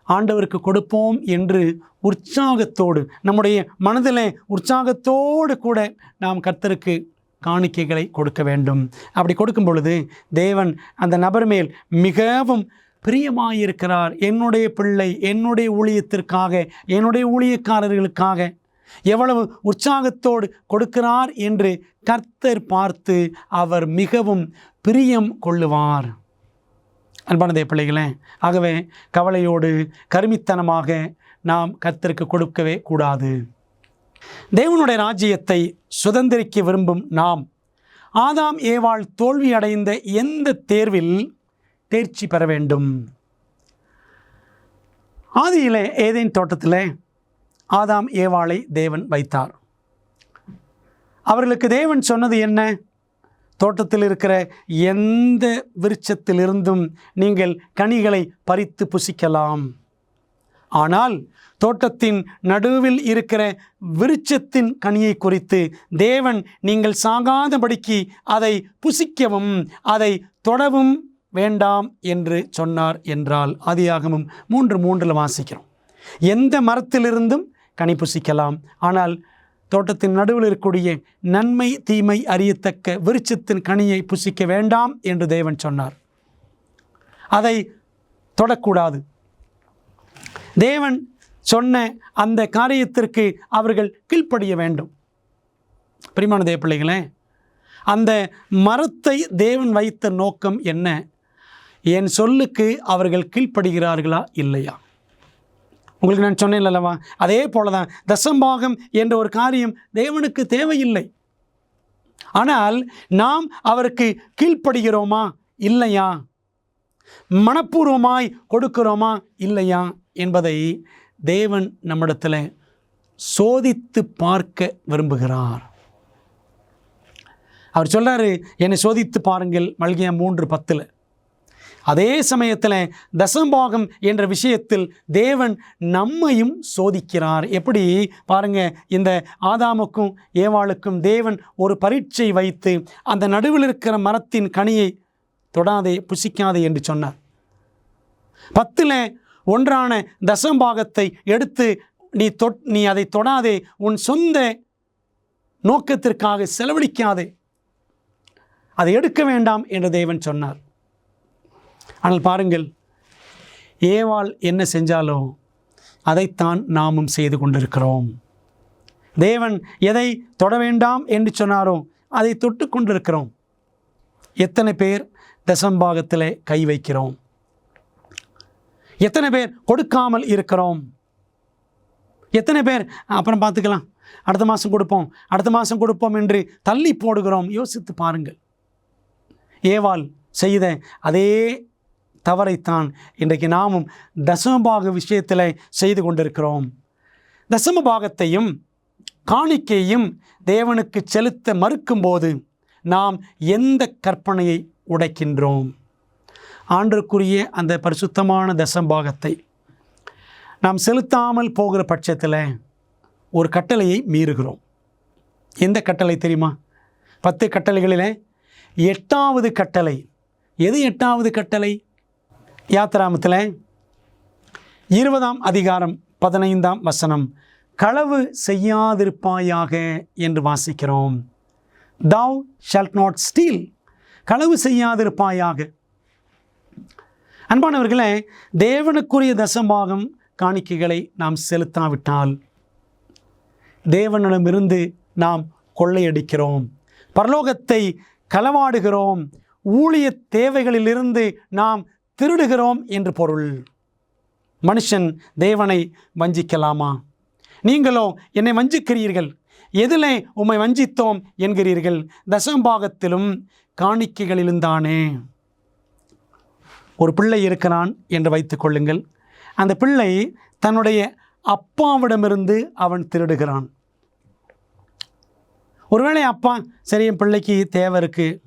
ஆண்டவருக்கு கொடுப்போம் என்று உற்சாகத்தோடு, நம்முடைய மனதில் உற்சாகத்தோடு கூட நாம் கர்த்தருக்கு காணிக்கைகளை கொடுக்க வேண்டும். அப்படி கொடுக்கும் பொழுது தேவன் அந்த நபர் மேல் மிகவும் பிரியமாயிருக்கிறார். என்னுடைய பிள்ளை என்னுடைய ஊழியத்திற்காக, என்னுடைய ஊழியக்காரர்களுக்காக எவ்வளவு உற்சாகத்தோடு கொடுக்கிறார் என்று கர்த்தர் பார்த்து அவர் மிகவும் பிரியம் கொள்ளுவார். அன்பான பிள்ளைகளே, ஆகவே கவலையோடு கருமித்தனமாக நாம் கர்த்தருக்கு கொடுக்கவே கூடாது. தேவனுடைய ராஜ்யத்தை சுதந்திரிக்க விரும்பும் நாம் ஆதாம் ஏவாள் தோல்வி அடைந்த எந்த தேர்வில் தேர்ச்சி பெற வேண்டும்? ஆதியிலே ஏதேன் தோட்டத்திலே ஆதாம் ஏவாளை தேவன் வைத்தார். அவர்களுக்கு தேவன் சொன்னது என்ன? தோட்டத்தில் இருக்கிற எந்த விருட்சத்திலிருந்தும் நீங்கள் கனிகளை பறித்து புசிக்கலாம். ஆனால் தோட்டத்தின் நடுவில் இருக்கிற விருட்சத்தின் கனியை குறித்து தேவன் நீங்கள் சாகாதபடிக்கு அதை புசிக்கவும் அதை தொடவும் வேண்டாம் என்று சொன்னார் என்றால் ஆதியாகமம் 3:3 வாசிக்கிறோம். எந்த மரத்திலிருந்தும் கனி புசிக்கலாம், ஆனால் தோட்டத்தின் நடுவில் இருக்கக்கூடிய நன்மை தீமை அறியத்தக்க விருட்சத்தின் கனியை புசிக்க வேண்டாம் என்று தேவன் சொன்னார். அதை தொடக்கூடாது. தேவன் சொன்ன அந்த காரியத்திற்கு அவர்கள் கீழ்ப்படிய வேண்டும். பிரியமான தேவ பிள்ளைகளே, அந்த மரத்தை தேவன் வைத்த நோக்கம் என்ன? என் சொல்லுக்கு அவர்கள் கீழ்ப்படுகிறார்களா இல்லையா? உங்களுக்கு நான் சொன்னேன் அல்லவா, அதே போல தான் தசம்பாகம் என்ற ஒரு காரியம் தேவனுக்கு தேவையில்லை. ஆனால் நாம் அவருக்கு கீழ்ப்படுகிறோமா இல்லையா, மனப்பூர்வமாய் கொடுக்கிறோமா இல்லையா என்பதை தேவன் நம்மிடத்தில் சோதித்து பார்க்க விரும்புகிறார். அவர் சொல்றாரு, என்னை சோதித்து பாருங்கள், மல்கியா 3:10. அதே சமயத்தில் தசம்பாகம் என்ற விஷயத்தில் தேவன் நம்மையும் சோதிக்கிறார். எப்படி பாருங்க, இந்த ஆதாமுக்கும் ஏவாளுக்கும் தேவன் ஒரு பரீட்சை வைத்து அந்த நடுவில் இருக்கிற மரத்தின் கனியை தொடாதே புசிக்காதே என்று சொன்னார். 10 தசம்பாகத்தை எடுத்து நீ அதை தொடாதே, உன் சொந்த நோக்கத்திற்காக செலவழிக்காதே, அதை எடுக்க வேண்டாம் என்று தேவன் சொன்னார். ஆனால் பாருங்கள், ஏவாள் என்ன செஞ்சாலோ அதைத்தான் நாமும் செய்து கொண்டிருக்கிறோம். தேவன் எதை தொட வேண்டாம் என்று சொன்னாரோ அதை தொட்டு கொண்டிருக்கிறோம். எத்தனை பேர் தசம்பாகத்திலே கை வைக்கிறோம்? எத்தனை பேர் கொடுக்காமல் இருக்கிறோம்? எத்தனை பேர் அப்புறம் பார்த்துக்கலாம், அடுத்த மாதம் கொடுப்போம் என்று தள்ளி போடுகிறோம்? யோசித்து பாருங்கள். ஏவாள் செய்த அதே தவறைத்தான் இன்றைக்கு நாமும் தசமபாக விஷயத்தில் செய்து கொண்டிருக்கிறோம். தசமபாகத்தையும் காணிக்கையும் தேவனுக்கு செலுத்த மறுக்கும்போது நாம் எந்த கற்பனையை உடைக்கின்றோம்? ஆண்டவருக்குரிய அந்த பரிசுத்தமான தசம்பாகத்தை நாம் செலுத்தாமல் போகிற பட்சத்தில் ஒரு கட்டளையை மீறுகிறோம். எந்த கட்டளை தெரியுமா? 10 கட்டளைகளில் 8வது கட்டளை. எது 8வது கட்டளை? யாத்திராமத்தில் 20ஆம் அதிகாரம் 15ஆம் வசனம், களவு செய்யாதிருப்பாயாக என்று வாசிக்கிறோம். Thou shalt not steal. களவு செய்யாதிருப்பாயாக. அன்பானவர்களே, தேவனுக்குரிய தசம்பாகம் காணிக்கைகளை நாம் செலுத்தாவிட்டால் தேவனிடமிருந்து நாம் கொள்ளையடிக்கிறோம், பரலோகத்தை களவாடுகிறோம், ஊழிய தேவைகளிலிருந்து நாம் திருடுகிறோம் என்று பொருள். மனுஷன் தேவனை வஞ்சிக்கலாமா? நீங்களோ என்னை வஞ்சிக்கிறீர்கள், எதிலே உம்மை வஞ்சித்தோம் என்கிறீர்கள்? தசம்பாகத்திலும் காணிக்கைகளிலும் தானே. ஒரு பிள்ளை இருக்கிறான் என்று வைத்துக் கொள்ளுங்கள். அந்த பிள்ளை தன்னுடைய அப்பாவிடமிருந்து அவன் திருடுகிறான். ஒருவேளை அப்பா, சரி என் பிள்ளைக்கு தேவை இருக்குது,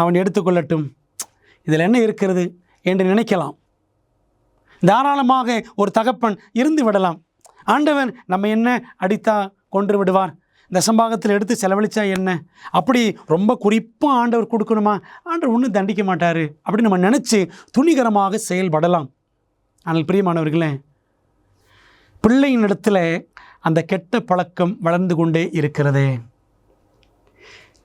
அவன் எடுத்துக்கொள்ளட்டும், இதில் என்ன இருக்கிறது என்று நினைக்கலாம். தாராளமாக ஒரு தகப்பன் இருந்து விடலாம். ஆண்டவன் நம்ம என்ன அடித்தா கொன்று விடுவார், தசம்பாகத்தில் எடுத்து செலவழித்தா என்ன, அப்படி ரொம்ப குறிப்பாக ஆண்டவர் கொடுக்கணுமா, ஆண்டவர் ஒன்றும் தண்டிக்க மாட்டார் அப்படின்னு நம்ம நினச்சி துணிகரமாக செயல்படலாம். ஆனால் பிரியமானவர்களே, பிள்ளையின் இடத்துல அந்த கெட்ட பழக்கம் வளர்ந்து கொண்டே இருக்கிறதே.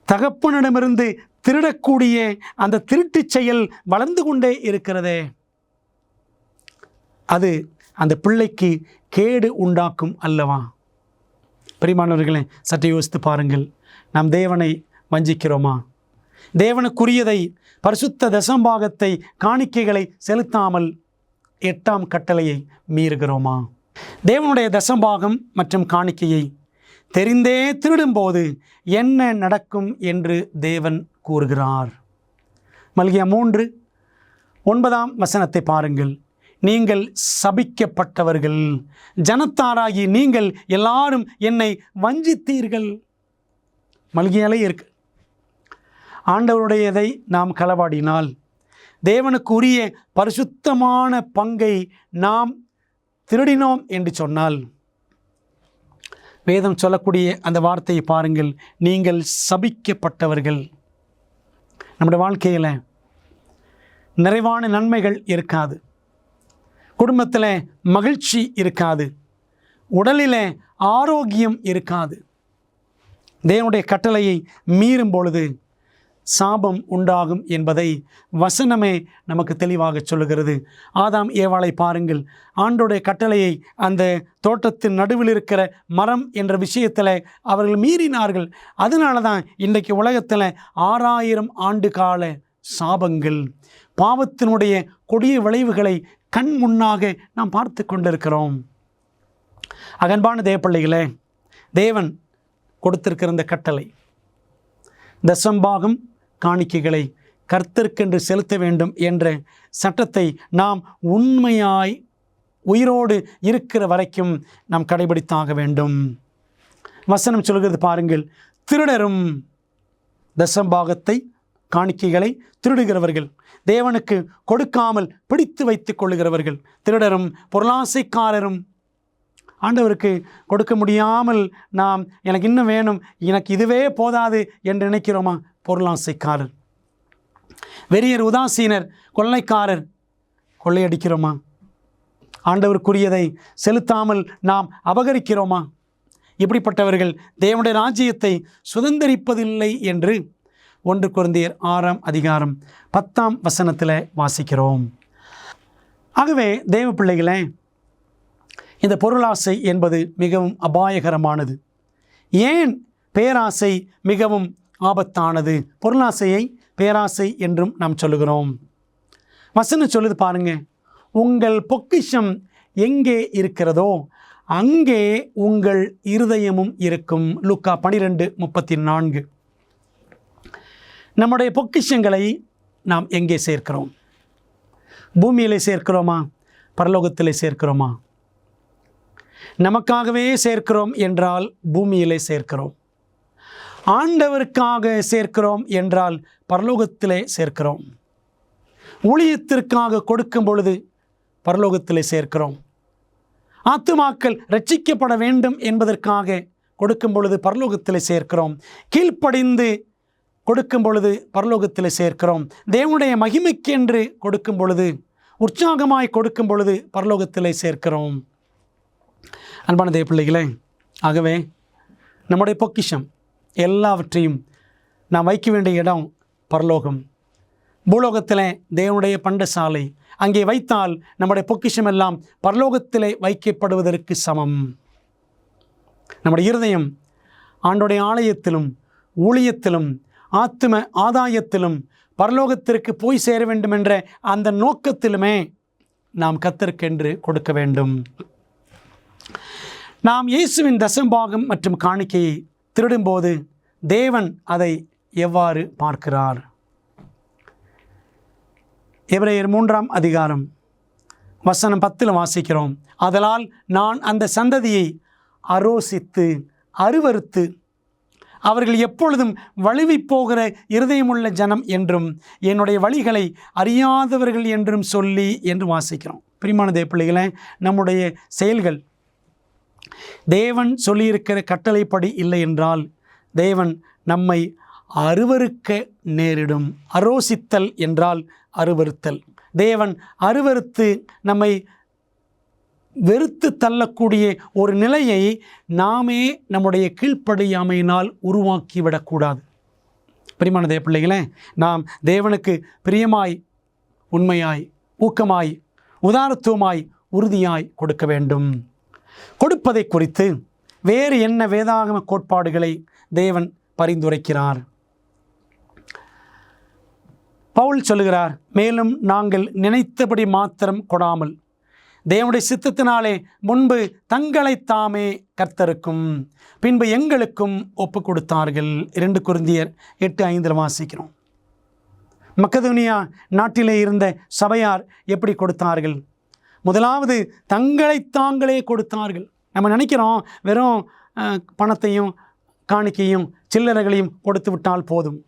தகப்பனிடமிருந்து திருடக்கூடிய அந்த திருட்டு செயல் வளர்ந்து கொண்டே இருக்கிறதே. அது அந்த பிள்ளைக்கு கேடு உண்டாக்கும் அல்லவா? பிரியமானவர்களே, சற்று யோசித்து பாருங்கள். நாம் தேவனை வஞ்சிக்கிறோமா? தேவனுக்குரியதை, பரிசுத்த தசம்பாகத்தை, காணிக்கைகளை செலுத்தாமல் 8ஆம் கட்டளையை மீறுகிறோமா? தேவனுடைய தசம்பாகம் மற்றும் காணிக்கையை தெரிந்தே திருடும்போது என்ன நடக்கும் என்று தேவன் கூறுகிறார். மல்கியா 3:9 வசனத்தை பாருங்கள். நீங்கள் சபிக்கப்பட்டவர்கள், ஜனத்தாராகி நீங்கள் எல்லாரும் என்னை வஞ்சித்தீர்கள். மல்கியாலே இருக்கு. ஆண்டவருடையதை நாம் களவாடினால், தேவனுக்கு உரிய பரிசுத்தமான பங்கை நாம் திருடினோம் என்று சொன்னால், வேதம் சொல்லக்கூடிய அந்த வார்த்தையை பாருங்கள், நீங்கள் சபிக்கப்பட்டவர்கள். நம்முடைய வாழ்க்கையில் நிறைவான நன்மைகள் இருக்காது, குடும்பத்தில் மகிழ்ச்சி இருக்காது, உடலில் ஆரோக்கியம் இருக்காது. தேவனுடைய கட்டளையை மீறும் பொழுது சாபம் உண்டாகும் என்பதை வசனமே நமக்கு தெளிவாக சொல்லுகிறது. ஆதாம் ஏவாளை பாருங்கள். ஆண்டோடைய கட்டளையை அந்த தோட்டத்தின் நடுவில் இருக்கிற மரம் என்ற விஷயத்தில் அவர்கள் மீறினார்கள். அதனால தான் இன்றைக்கு உலகத்தில் 6000 ஆண்டு கால சாபங்கள், பாவத்தினுடைய கொடிய விளைவுகளை கண் முன்னாக நாம் பார்த்து கொண்டிருக்கிறோம். அன்பான தேவப்பிள்ளைகளே, தேவன் கொடுத்திருக்கிற இந்த கட்டளை, தசம்பாகம் காணிக்கைகளை கர்த்தருக்கென்று செலுத்த வேண்டும் என்ற சட்டத்தை நாம் உண்மையாய் உயிரோடு இருக்கிற வரைக்கும் நாம் கடைபிடித்தாக வேண்டும். வசனம் சொல்கிறது பாருங்கள், திருடரும் தசம்பாகத்தை காணிக்கைகளை திருடுகிறவர்கள், தேவனுக்கு கொடுக்காமல் பிடித்து வைத்துக் கொள்ளுகிறவர்கள், திருடரும் பொருளாசைக்காரரும். ஆண்டவருக்கு கொடுக்க முடியாமல் நாம் எனக்கு இன்னும் வேணும், எனக்கு இதுவே போதாது என்று நினைக்கிறோமா? பொருளாசைக்காரர், வெறியர், உதாசீனர், கொள்ளைக்காரர். கொள்ளையடிக்கிறோமா? ஆண்டவருக்குரியதை செலுத்தாமல் நாம் அபகரிக்கிறோமா? இப்படிப்பட்டவர்கள் தேவனுடைய ராஜ்யத்தை சுதந்தரிப்பதில்லை என்று 1 கொரிந்தியர் 6ஆம் அதிகாரம் 10ஆம் வசனத்தில் வாசிக்கிறோம். ஆகவே தேவ பிள்ளைகளே, இந்த பொருளாசை என்பது மிகவும் அபாயகரமானது. ஏன் பேராசை மிகவும் ஆபத்தானது? பொருளாசையை பேராசை என்றும் நாம் சொல்லுகிறோம். வசனம் சொல்லுது பாருங்க, உங்கள் பொக்கிஷம் எங்கே இருக்கிறதோ அங்கே உங்கள் இருதயமும் இருக்கும். லூக்கா 12:34. நம்முடைய பொக்கிஷங்களை நாம் எங்கே சேர்க்கிறோம்? பூமியிலே சேர்க்கிறோமா? பரலோகத்திலே சேர்க்கிறோமா? நமக்காகவே சேர்க்கிறோம் என்றால் பூமியிலே சேர்க்கிறோம். ஆண்டவருக்காக சேர்க்கிறோம் என்றால் பரலோகத்திலே சேர்க்கிறோம். ஊழியத்திற்காக கொடுக்கும் பொழுது பரலோகத்திலே சேர்க்கிறோம். ஆத்துமாக்கள் ரட்சிக்கப்பட வேண்டும் என்பதற்காக கொடுக்கும் பொழுது பரலோகத்திலே சேர்க்கிறோம். கீழ்ப்படிந்து கொடுக்கும் பொழுது பரலோகத்திலே சேர்க்கிறோம். தேவனுடைய மகிமைக்கென்று கொடுக்கும் பொழுது, உற்சாகமாய் கொடுக்கும் பொழுது பரலோகத்திலே சேர்க்கிறோம். அன்பான தேவ பிள்ளைகளே, ஆகவே நம்முடைய பொக்கிஷம் எல்லாவற்றையும் நாம் வைக்க வேண்டிய இடம் பரலோகம். பூலோகத்திலே தேவனுடைய பண்டசாலை, அங்கே வைத்தால் நம்முடைய பொக்கிஷம் எல்லாம் பரலோகத்திலே வைக்கப்படுவதற்கு சமம். நம்முடைய இருதயம் ஆண்டோடைய ஆலயத்திலும் ஊழியத்திலும் ஆத்தும ஆதாயத்திலும் பரலோகத்திற்கு போய் சேர வேண்டும் என்ற அந்த நோக்கத்திலுமே நாம் கர்த்தருக்கென்று கொடுக்க வேண்டும். நாம் இயேசுவின் தசம்பாகம் மற்றும் காணிக்கையை திருடும்போது தேவன் அதை எவ்வாறு பார்க்கிறார்? எபிரேயர் 3ஆம் அதிகாரம் வசனம் 10 வாசிக்கிறோம். ஆதலால் நான் அந்த சந்ததியை அரோசித்து அருவருத்து அவர்கள் எப்பொழுதும் வழுவி போகிற இருதயமுள்ள ஜனம் என்றும் என்னுடைய வழிகளை அறியாதவர்கள் என்றும் சொல்லி என்று வாசிக்கிறோம். பிரியமான தேவ பிள்ளைகளே, நம்முடைய செயல்கள் தேவன் சொல்லியிருக்கிற கட்டளைப்படி இல்லை என்றால் தேவன் நம்மை அருவருக்க நேரிடும். அரோசித்தல் என்றால் அருவருத்தல். தேவன் அருவருத்து நம்மை வெறுத்து தள்ளக்கூடிய ஒரு நிலையை நாமே நம்முடைய கீழ்ப்படியாமையினால் உருவாக்கிவிடக்கூடாது. பிரியமான தேவ பிள்ளைகளே, நாம் தேவனுக்கு பிரியமாய், உண்மையாய், ஊக்கமாய், உதாரத்துவமாய், உறுதியாய் கொடுக்க வேண்டும். கொடுப்பதை குறித்து வேறு என்ன வேதாகம கோட்பாடுகளை தேவன் பரிந்துரைக்கிறார்? பவுல் சொல்லுகிறார், மேலும் நாங்கள் நினைத்தபடி மாத்திரம் கொடாமல் தேவனுடைய சித்தத்தினாலே முன்பு தங்களை தாமே கர்த்தருக்கும் பின்பு எங்களுக்கும் ஒப்பு கொடுத்தார்கள். 2 கொரிந்தியர் 8:5 வாசிக்கிறோம். மக்கதோனியா நாட்டிலே இருந்த சபையார் எப்படி கொடுத்தார்கள்? முதலாவது தங்களை தாங்களே கொடுத்தார்கள். நம்ம நினைக்கிறோம் வெறும் பணத்தையும் காணிக்கையும் சில்லறைகளையும் கொடுத்து விட்டால் போதும்.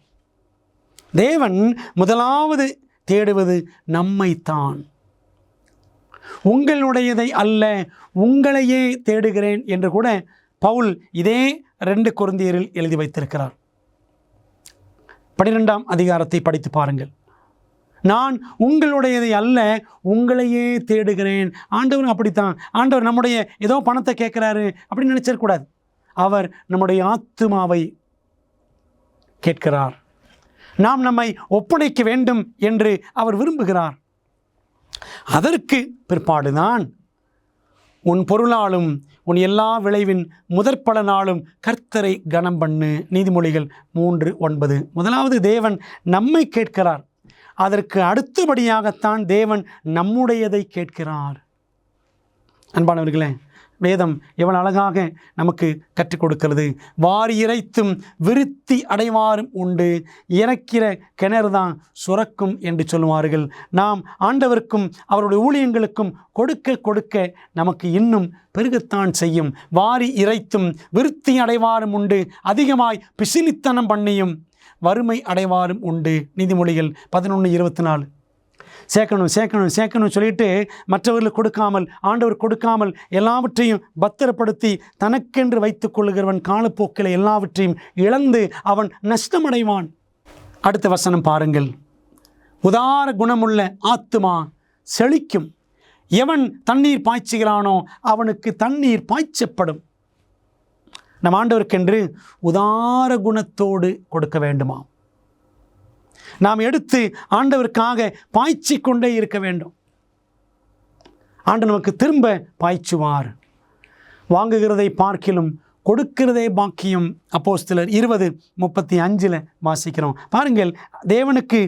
தேவன் முதலாவது தேடுவது நம்மைத்தான். உங்களுடையதை அல்ல, உங்களையே தேடுகிறேன் என்று கூட பவுல் இதே 2 கொரிந்தியரில் எழுதி வைத்திருக்கிறார். 12ஆம் அதிகாரத்தை படித்து பாருங்கள். நான் உங்களுடையதை அல்ல, உங்களையே தேடுகிறேன். ஆண்டவர் அப்படித்தான். ஆண்டவர் நம்முடைய ஏதோ பணத்தை கேட்குறாரு அப்படின்னு நினைச்சிடக்கூடாது. அவர் நம்முடைய ஆத்துமாவை கேட்கிறார். நாம் நம்மை ஒப்படைக்க வேண்டும் என்று அவர் விரும்புகிறார். அதற்கு பிற்பாடுதான் உன் பொருளாலும் உன் எல்லா விளைவின் முதற்பலனாலும் கர்த்தரை கனம் பண்ணு. நீதிமொழிகள் 3:9. முதலாவது தேவன் நம்மை கேட்கிறார். அதற்கு அடுத்தபடியாகத்தான் தேவன் நம்முடையதை கேட்கிறார். அன்பானவர்களே, வேதம் எவ்வளவு அழகாக நமக்கு கற்றுக் கொடுக்கிறது. வாரி இறைத்தும் விருத்தி அடைவாரும் உண்டு, இறக்கிற கிணறு தான் சுரக்கும் என்று சொல்லுவார்கள். நாம் ஆண்டவருக்கும் அவருடைய ஊழியங்களுக்கும் கொடுக்க கொடுக்க நமக்கு இன்னும் பெருகத்தான் செய்யும். வாரி இறைத்தும் விருத்தி அடைவாரும் உண்டு, அதிகமாய் பிசினித்தனம் பண்ணியும் வறுமை அடைவாரும் உண்டு. நீதிமொழிகள் 11:24. சேர்க்கணும் சொல்லிட்டு மற்றவர்களுக்கு கொடுக்காமல், ஆண்டவர் கொடுக்காமல் எல்லாவற்றையும் பத்திரப்படுத்தி தனக்கென்று வைத்துக் கொள்ளுகிறவன் காலப்போக்கில் எல்லாவற்றையும் இழந்து அவன் நஷ்டமடைவான். அடுத்த வசனம் பாருங்கள். உதார குணமுள்ள ஆத்துமா செழிக்கும். எவன் தண்ணீர் பாய்ச்சுகிறானோ அவனுக்கு தண்ணீர் பாய்ச்சப்படும். நம் ஆண்டவருக்கென்று உதார குணத்தோடு கொடுக்க வேண்டுமா? நாம் எடுத்து ஆண்டவருக்காக பாய்ச்சி கொண்டே இருக்க வேண்டும். ஆண்டவர் நமக்கு திரும்ப பாய்ச்சுவார். வாங்குகிறதை பார்க்கிலும் கொடுக்கிறதே பாக்கியம். அப்போஸ்தலர் 20:35 வாசிக்கிறோம். பாருங்கள், தேவனுக்கு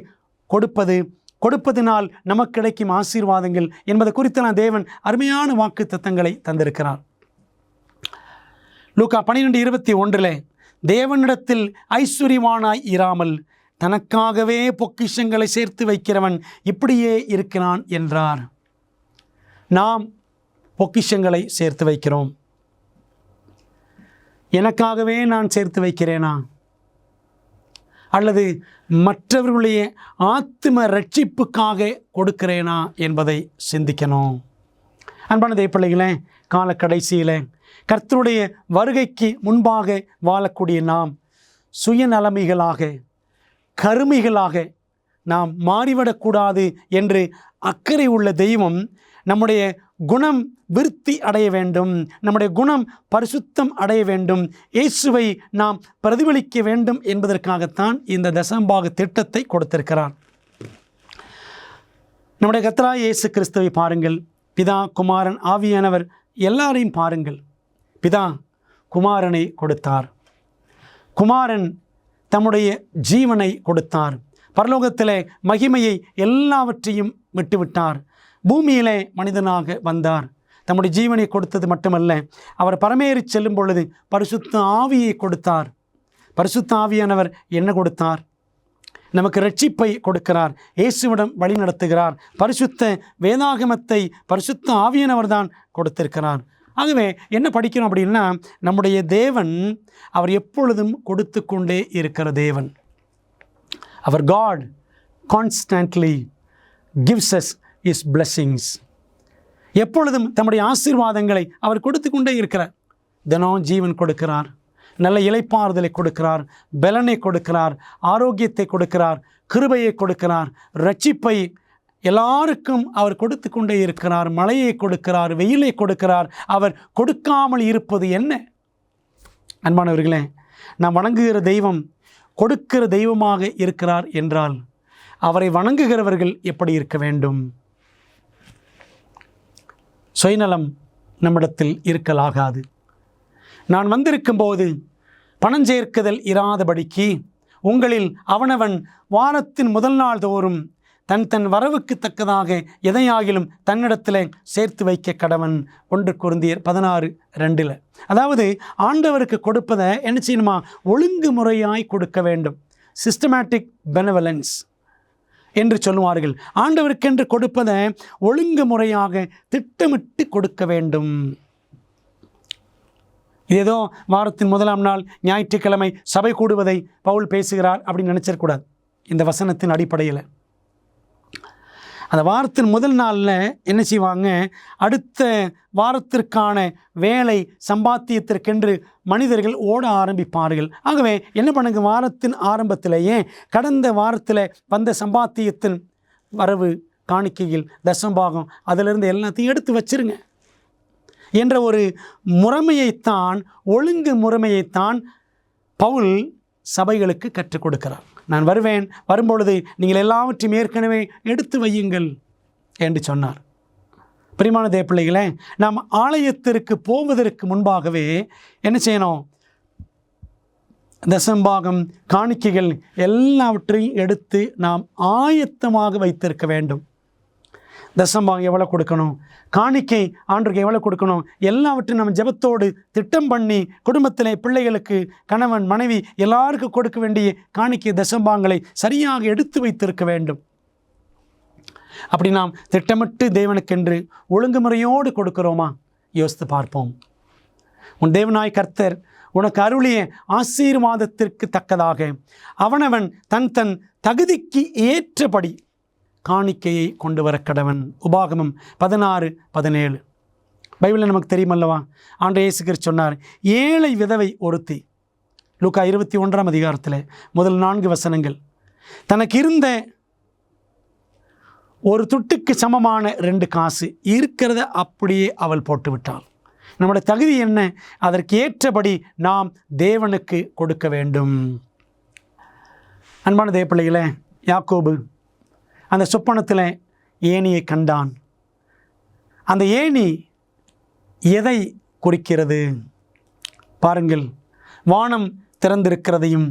கொடுப்பதினால் நமக்கு கிடைக்கும் ஆசீர்வாதங்கள் என்பது குறித்தெல்லாம் தேவன் அருமையான வாக்கு தத்தங்களை தந்திருக்கிறார். லூக்கா 12:21 தேவனிடத்தில் ஐஸ்வர்யவானாய் இராமல் தனக்காகவே பொக்கிஷங்களை சேர்த்து வைக்கிறவன் இப்படியே இருக்கிறான் என்றார். நாம் பொக்கிஷங்களை சேர்த்து வைக்கிறோம்? எனக்காகவே நான் சேர்த்து வைக்கிறேனா, அல்லது மற்றவர்களுடைய ஆத்ம ரட்சிப்புக்காக கொடுக்கிறேனா என்பதை சிந்திக்கணும். அன்பான தேவப்பிள்ளைகளே, கால கடைசியில் கர்த்தருடைய வருகைக்கு முன்பாக வாழக்கூடிய நாம் சுயநலமிகளாக, கருமிகளாக நாம் மாறிவிடக்கூடாது என்று அக்கறை உள்ள தெய்வம் நம்முடைய குணம் விருத்தி அடைய வேண்டும், நம்முடைய குணம் பரிசுத்தம் அடைய வேண்டும், இயேசுவை நாம் பிரதிபலிக்க வேண்டும் என்பதற்காகத்தான் இந்த தசமபாக திட்டத்தை கொடுத்திருக்கிறார். நம்முடைய கர்த்தராகிய இயேசு கிறிஸ்துவை பாருங்கள். பிதா, குமாரன், ஆவியானவர் எல்லாரையும் பாருங்கள். பிதா குமாரனை கொடுத்தார், குமாரன் தம்முடைய ஜீவனை கொடுத்தார், பரலோகத்திலே மகிமையை எல்லாவற்றையும் விட்டுவிட்டார், பூமியிலே மனிதனாக வந்தார், தம்முடைய ஜீவனை கொடுத்தது மட்டுமல்ல, அவர் பரமேறி செல்லும் பொழுது பரிசுத்த ஆவியை கொடுத்தார். பரிசுத்த ஆவியானவர் என்ன கொடுத்தார்? நமக்கு இரட்சிப்பை கொடுக்கிறார், இயேசுவிடம் வழி நடத்துகிறார், பரிசுத்த வேதாகமத்தை பரிசுத்த ஆவியானவர் தான் கொடுத்திருக்கிறார். ஆகவே என்ன படிக்கிறோம் அப்படின்னா, நம்முடைய தேவன் அவர் எப்பொழுதும் கொடுத்து கொண்டே இருக்கிற தேவன். அவர் God constantly gives us his blessings. எப்பொழுதும் தம்முடைய ஆசீர்வாதங்களை அவர் கொடுத்து கொண்டே இருக்கிறார். தினம் ஜீவன் கொடுக்கிறார், நல்ல இளைப்பாறுதலை கொடுக்கிறார், பலனை கொடுக்கிறார், ஆரோக்கியத்தை கொடுக்கிறார், கிருபையை கொடுக்கிறார், இரட்சிப்பை எல்லாருக்கும் அவர் கொடுத்து கொண்டே இருக்கிறார். மழையை கொடுக்கிறார், வெயிலை கொடுக்கிறார். அவர் கொடுக்காமல் இருப்பது என்ன? அன்பானவர்களே, நாம் வணங்குகிற தெய்வம் கொடுக்கிற தெய்வமாக இருக்கிறார் என்றால் அவரை வணங்குகிறவர்கள் எப்படி இருக்க வேண்டும்? சுயநலம் நம்மிடத்தில் இருக்கலாகாது. நான் வந்திருக்கும்போது பணம் சேர்க்குதல் இராதபடிக்கு உங்களில் அவனவன் வாரத்தின் முதல் நாள் தோறும் தன் வரவுக்கு தக்கதாக எதையாகிலும் தன்னிடத்தில் சேர்த்து வைக்க கடவன். 1 கொரிந்தியர் 16:2. அதாவது ஆண்டவருக்கு கொடுப்பதை என்ன செய்யணுமா? ஒழுங்குமுறையாய் கொடுக்க வேண்டும். சிஸ்டமேட்டிக் பெனவலன்ஸ் என்று சொல்லுவார்கள். ஆண்டவருக்கென்று கொடுப்பதை ஒழுங்குமுறையாக திட்டமிட்டு கொடுக்க வேண்டும். ஏதோ வாரத்தின் முதலாம் நாள் ஞாயிற்றுக்கிழமை சபை கூடுவதை பவுல் பேசுகிறார் அப்படின்னு நினச்சிடக்கூடாது. இந்த வசனத்தின் அடிப்படையில் அந்த வாரத்தின் முதல் நாளில் என்ன செய்வாங்க? அடுத்த வாரத்திற்கான வேலை சம்பாத்தியத்திற்கென்று மனிதர்கள் ஓட ஆரம்பிப்பார்கள். ஆகவே என்ன பண்ணுங்க? வாரத்தின் ஆரம்பத்திலேயே கடந்த வாரத்தில் வந்த சம்பாத்தியத்தின் வரவு காணிக்கையில் தசமபாகம் அதிலிருந்து எல்லாத்தையும் எடுத்து வச்சிருங்க என்ற ஒரு முறைமையைத்தான், ஒழுங்கு முறைமையைத்தான் பவுல் சபைகளுக்கு கற்றுக் கொடுக்கிறார். நான் வருவேன், வரும்பொழுது நீங்கள் எல்லாவற்றையும் ஏற்கனவே எடுத்து வையுங்கள் என்று சொன்னார். பிரியமான தேவப்பிள்ளைகளே, நாம் ஆலயத்திற்கு போவதற்கு முன்பாகவே என்ன செய்யணும்? தசமபாகம், காணிக்கைகள் எல்லாவற்றையும் எடுத்து நாம் ஆயத்தமாக வைத்திருக்க வேண்டும். தசமபாகம் எவ்வளோ கொடுக்கணும், காணிக்கை ஆண்டுக்கு எவ்வளோ கொடுக்கணும், எல்லாவற்றையும் நம்ம ஜெபத்தோடு திட்டம் பண்ணி குடும்பத்தில் பிள்ளைகளுக்கு, கணவன், மனைவி எல்லாருக்கும் கொடுக்க வேண்டிய காணிக்கை தசமபாகங்களை சரியாக எடுத்து வைத்திருக்க வேண்டும். அப்படி நாம் திட்டமிட்டு தேவனுக்கென்று ஒழுங்குமுறையோடு கொடுக்கிறோமா? யோசித்து பார்ப்போம். உன் தேவனாய் கர்த்தர் உனக்கு அருளிய ஆசீர்வாதத்திற்கு தக்கதாக அவனவன் தன் தகுதிக்கு ஏற்றபடி காணிக்கையை கொண்டு வர கடவன். உபாகமம் 16:17. பைபிளில் நமக்கு தெரியுமல்லவா? ஆண்டவர் இயேசு கிறிஸ்து சொன்னார், ஏழை விதவை ஒருத்தி, லூக்கா 21ஆம் அதிகாரத்தில் முதல் 4 வசனங்கள், தனக்கு இருந்த ஒரு துட்டுக்கு சமமான 2 காசு இருக்கிறத அப்படியே அவள் போட்டு விட்டாள். நம்முடைய தகுதி என்ன? அதற்கு ஏற்றபடி நாம் தேவனுக்கு கொடுக்க வேண்டும். அன்பான தேவப்பிள்ளைகளே, யாக்கோபு அந்த சொப்பனத்தில் ஏணியை கண்டான். அந்த ஏணி எதை குறிக்கிறது? பாருங்கள், வானம் திறந்திருக்கிறதையும்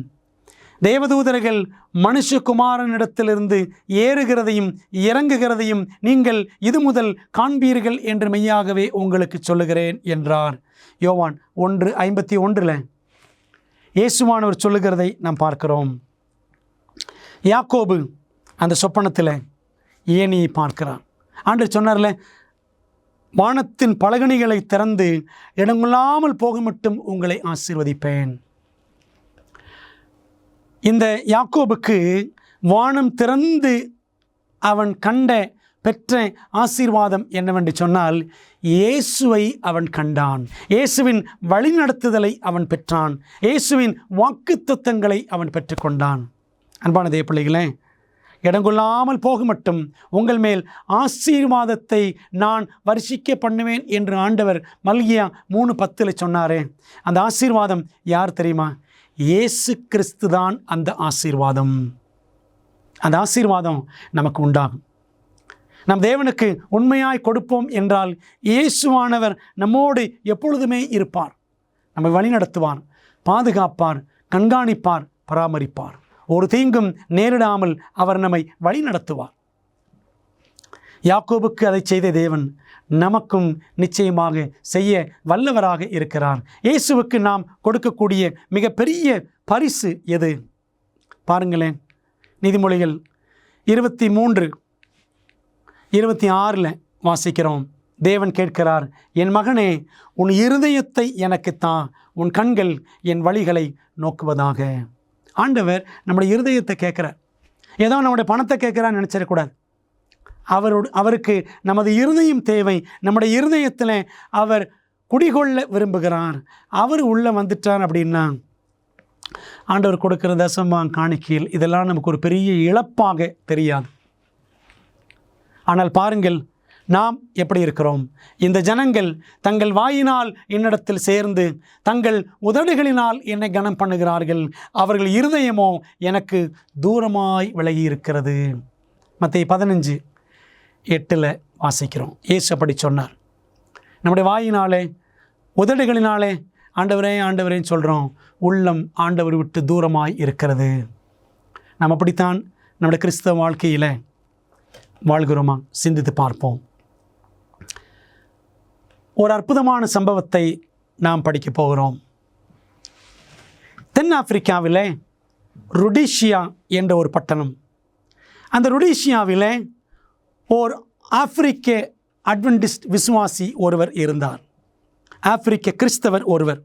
தேவதூதர்கள் மனுஷகுமாரனிடத்திலிருந்து ஏறுகிறதையும் இறங்குகிறதையும் நீங்கள் இது முதல் காண்பீர்கள் என்று மெய்யாகவே உங்களுக்கு சொல்லுகிறேன் என்றார். யோவான் 1:51 இயேசுவானவர் சொல்லுகிறதை நாம் பார்க்கிறோம். யாக்கோபு அந்த சொப்பனத்தில் ஏணியை பார்க்கிறான். ஆண்டவர் சொன்னார்ல, வானத்தின் பலகணிகளை திறந்து இடமில்லாமல் போக மட்டும் உங்களை ஆசீர்வதிப்பேன். இந்த யாக்கோபுக்கு வானம் திறந்து அவன் பெற்ற ஆசீர்வாதம் என்னவென்று சொன்னால், இயேசுவை அவன் கண்டான், இயேசுவின் வழிநடத்துதலை அவன் பெற்றான், இயேசுவின் வாக்குத்தத்தங்களை அவன் பெற்றுக்கொண்டான். அன்பான தேவ பிள்ளைகளே, இடங்கொள்ளாமல் போக மட்டும் உங்கள் மேல் ஆசீர்வாதத்தை நான் வருஷிக்க பண்ணுவேன் என்று ஆண்டவர் மல்கியா 3:10 சொன்னாரே. அந்த ஆசீர்வாதம் யார் தெரியுமா? இயேசு கிறிஸ்து தான் அந்த ஆசீர்வாதம். அந்த ஆசீர்வாதம் நமக்கு உண்டாகும். நம் தேவனுக்கு உண்மையாய் கொடுப்போம் என்றால் இயேசுவானவர் நம்மோடு எப்பொழுதுமே இருப்பார். நம்மை வழிநடத்துவார், பாதுகாப்பார், கண்காணிப்பார், பராமரிப்பார். ஒரு தீங்கும் நேரிடாமல் அவர் நம்மை வழி நடத்துவார். யாக்கோபுக்கு அதை செய்த தேவன் நமக்கும் நிச்சயமாக செய்ய வல்லவராக இருக்கிறார். இயேசுவுக்கு நாம் கொடுக்கக்கூடிய மிகப்பெரிய பரிசு எது? பாருங்களேன், நீதிமொழிகள் 23:26 வாசிக்கிறோம். தேவன் கேட்கிறார், என் மகனே, உன் இருதயத்தை எனக்குத்தா, உன் கண்கள் என் வழிகளை நோக்குவதாக. ஆண்டவர் நம்முடைய இருதயத்தை கேட்குறார். ஏதோ நம்முடைய பணத்தை கேட்குறான்னு நினச்சிடக்கூடாது. அவருக்கு நமது இருதயம் தேவை. நம்முடைய இருதயத்தில் அவர் குடிகொள்ள விரும்புகிறார். அவர் உள்ளே வந்துட்டார் அப்படின்னா ஆண்டவர் கொடுக்கிற தசமபாகம் காணிக்கையில் இதெல்லாம் நமக்கு ஒரு பெரிய இழப்பாக தெரியாது. ஆனால் பாருங்கள், நாம் எப்படி இருக்கிறோம்? இந்த ஜனங்கள் தங்கள் வாயினால் என்னிடத்தில் சேர்ந்து தங்கள் உதடுகளினால் என்னை கனம் பண்ணுகிறார்கள், அவர்கள் இருதயமோ எனக்கு தூரமாய் விலகி இருக்கிறது. மத்தேயு 15:8 வாசிக்கிறோம். இயேசு அப்படி சொன்னார். நம்முடைய வாயினாலே உதடுகளினாலே ஆண்டவரே ஆண்டவரேன்னு சொல்கிறோம், உள்ளம் ஆண்டவர் விட்டு தூரமாய் இருக்கிறது. நாம் அப்படித்தான் நம்முடைய கிறிஸ்தவ வாழ்க்கையில் வாழ்கிறோமா? சிந்தித்து பார்ப்போம். ஒரு அற்புதமான சம்பவத்தை நாம் படிக்க போகிறோம். தென்னாப்பிரிக்காவில் ருடீஷியா என்ற ஒரு பட்டணம். அந்த ருடீஷியாவில் ஓர் ஆப்பிரிக்க அட்வென்டிஸ்ட் விசுவாசி ஒருவர் இருந்தார். ஆப்பிரிக்க கிறிஸ்தவர் ஒருவர்.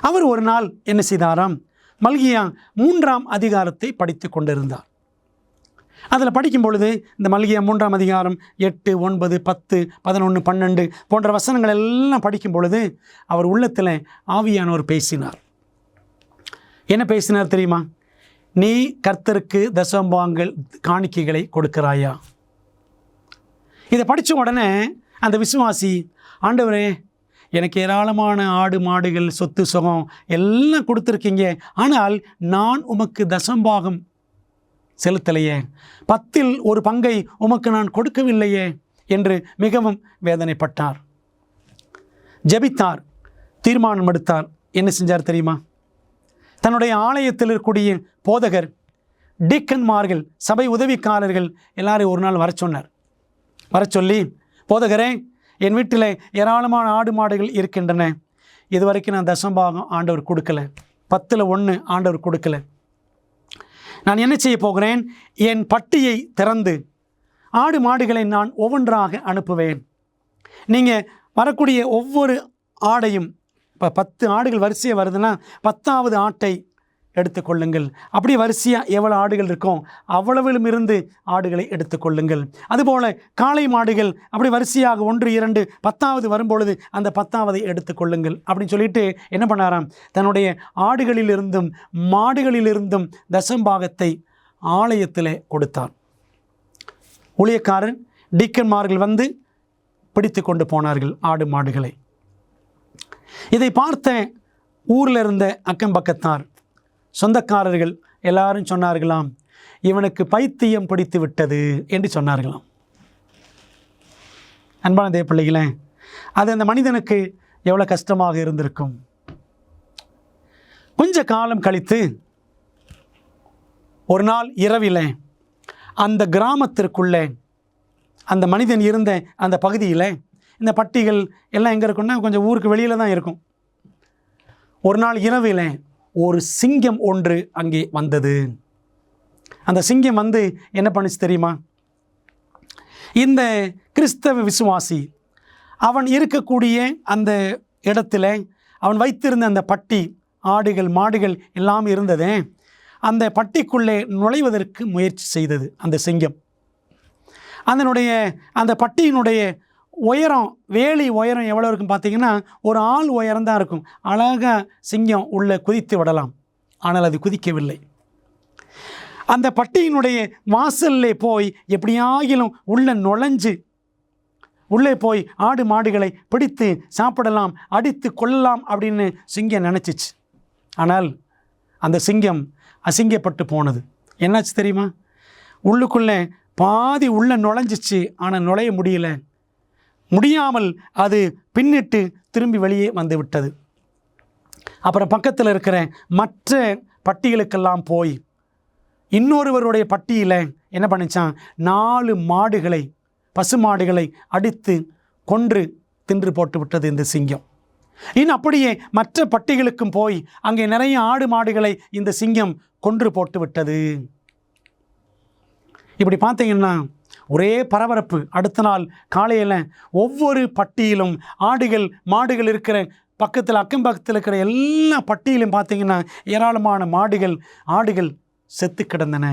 அவர் ஒரு நாள் என்ன செய்தாராம்? மல்கியா 3ஆம் அதிகாரத்தை படித்து கொண்டிருந்தார். அதில் படிக்கும் பொழுது இந்த மல்கியா 3ஆம் அதிகாரம் 8, 9, 10, 11, 12 போன்ற வசனங்கள் எல்லாம் படிக்கும் பொழுது அவர் உள்ளத்தில் ஆவியானவர் பேசினார். என்ன பேசினார் தெரியுமா? நீ கர்த்தருக்கு தசமபாகங்கள் காணிக்கைகளை கொடுக்கிறாயா? இதை படித்த உடனே அந்த விசுவாசி, ஆண்டவரே, எனக்கு ஏராளமான ஆடு மாடுகள் சொத்து சுகம் எல்லாம் கொடுத்துருக்கீங்க, ஆனால் நான் உமக்கு தசமபாகம் செலுத்தலையே, 10ல் ஒரு பங்கை உமக்கு நான் கொடுக்கவில்லையே என்று மிகவும் வேதனைப்பட்டார். ஜெபித்தார், தீர்மானம் எடுத்தார். என்ன செஞ்சார் தெரியுமா? தன்னுடைய ஆலயத்தில் இருக்கக்கூடிய போதகர், டீக்கன்மார்கள், சபை உதவிக்காரர்கள் எல்லாரையும் ஒரு நாள் வர சொன்னார். வர சொல்லி, போதகரே, என் வீட்டில் ஏராளமான ஆடு மாடுகள் இருக்கின்றன, இதுவரைக்கும் நான் தசமபாகம் ஆண்டவர் கொடுக்கல, 10ல் 1 ஆண்டவர் கொடுக்கல. நான் என்ன செய்ய போகிறேன்? என் பட்டியை திறந்து ஆடு மாடுகளை நான் ஒவ்வொன்றாக அனுப்புவேன். நீங்கள் வரக்கூடிய ஒவ்வொரு ஆடையும், இப்போ 10 ஆடுகள் வரிசையாக வருதுன்னா 10ஆவது ஆட்டை எடுத்துக்கொள்ளுங்கள். அப்படி வரிசையாக எவ்வளோ ஆடுகள் இருக்கும் அவ்வளவிலும் இருந்து ஆடுகளை எடுத்துக்கொள்ளுங்கள். அதுபோல் காளை மாடுகள் அப்படி வரிசையாக 1, 2, 10ஆவது வரும்பொழுது அந்த 10ஆவதை எடுத்துக்கொள்ளுங்கள் அப்படின்னு சொல்லிட்டு என்ன பண்ணாராம்? தன்னுடைய ஆடுகளிலிருந்தும் மாடுகளிலிருந்தும் தசமபாகத்தை ஆலயத்தில் கொடுத்தார். ஊழியக்காரன் டீக்கன்மார்கள் வந்து பிடித்து கொண்டு போனார்கள் ஆடு மாடுகளை. இதை பார்த்த ஊரில் இருந்த அக்கம் பக்கத்தார், சொந்தக்காரர்கள் எல்லாரும் சொன்னார்களாம், இவனுக்கு பைத்தியம் பிடித்து விட்டது என்று சொன்னார்களாம். அன்பான தேவ பிள்ளைகளே, அது அந்த மனிதனுக்கு எவ்வளோ கஷ்டமாக இருந்திருக்கும். கொஞ்ச காலம் கழித்து ஒரு நாள் இரவில் அந்த கிராமத்திற்குள்ளே, அந்த மனிதன் இருந்த அந்த பகுதியில், இந்த பட்டிகள் எல்லாம் எங்கே இருக்குன்னா கொஞ்சம் ஊருக்கு வெளியில் தான் இருக்கும். ஒரு நாள் இரவில் ஒரு சிங்கம் ஒன்று அங்கே வந்தது. அந்த சிங்கம் வந்து என்ன பண்ணுச்சு தெரியுமா? இந்த கிறிஸ்தவ விசுவாசி அவன் இருக்கக்கூடிய அந்த இடத்துல அவன் வைத்திருந்த அந்த பட்டி, ஆடுகள் மாடுகள் எல்லாம் இருந்தது. அந்த பட்டிக்குள்ளே நுழைவதற்கு முயற்சி செய்தது அந்த சிங்கம். அந்த பட்டியினுடைய உயரம், வேலி உயரம் எவ்வளோ இருக்கும் பார்த்தீங்கன்னா, ஒரு ஆள் உயரம் தான் இருக்கும். அழகாக சிங்கம் உள்ளே குதித்து விடலாம். ஆனால் அது குதிக்கவில்லை. அந்த பட்டியினுடைய வாசல்லே போய் எப்படியாகிலும் உள்ளே நுழைஞ்சு உள்ளே போய் ஆடு மாடுகளை பிடித்து சாப்பிடலாம், அடித்து கொள்ளலாம் அப்படின்னு சிங்கம் நினச்சிச்சு. ஆனால் அந்த சிங்கம் அசிங்கப்பட்டு போனது. என்னாச்சு தெரியுமா? உள்ளுக்குள்ளே பாதி உள்ளே நுழைஞ்சிச்சு, ஆனால் நுழைய முடியாமல் அது பின்னிட்டு திரும்பி வெளியே வந்து விட்டது. அப்புறம் பக்கத்தில் இருக்கிற மற்ற பட்டிகளுக்கெல்லாம் போய் இன்னொருவருடைய பட்டியில் என்ன பண்ணிச்சான், 4 மாடுகளை, பசுமாடுகளை அடித்து கொன்று தின்று போட்டு விட்டது இந்த சிங்கம். இன்னும் அப்படியே மற்ற பட்டிகளுக்கும் போய் அங்கே நிறைய ஆடு மாடுகளை இந்த சிங்கம் கொன்று போட்டு விட்டது. இப்படி பார்த்தீங்கன்னா ஒரே பரபரப்பு. அடுத்த நாள் காலையில் ஒவ்வொரு பட்டியிலும் ஆடுகள் மாடுகள் இருக்கிற பக்கத்தில் அக்கம் பக்கத்தில் இருக்கிற எல்லா பட்டியிலும் பார்த்தீங்கன்னா ஏராளமான மாடுகள் ஆடுகள் செத்து கிடந்தன.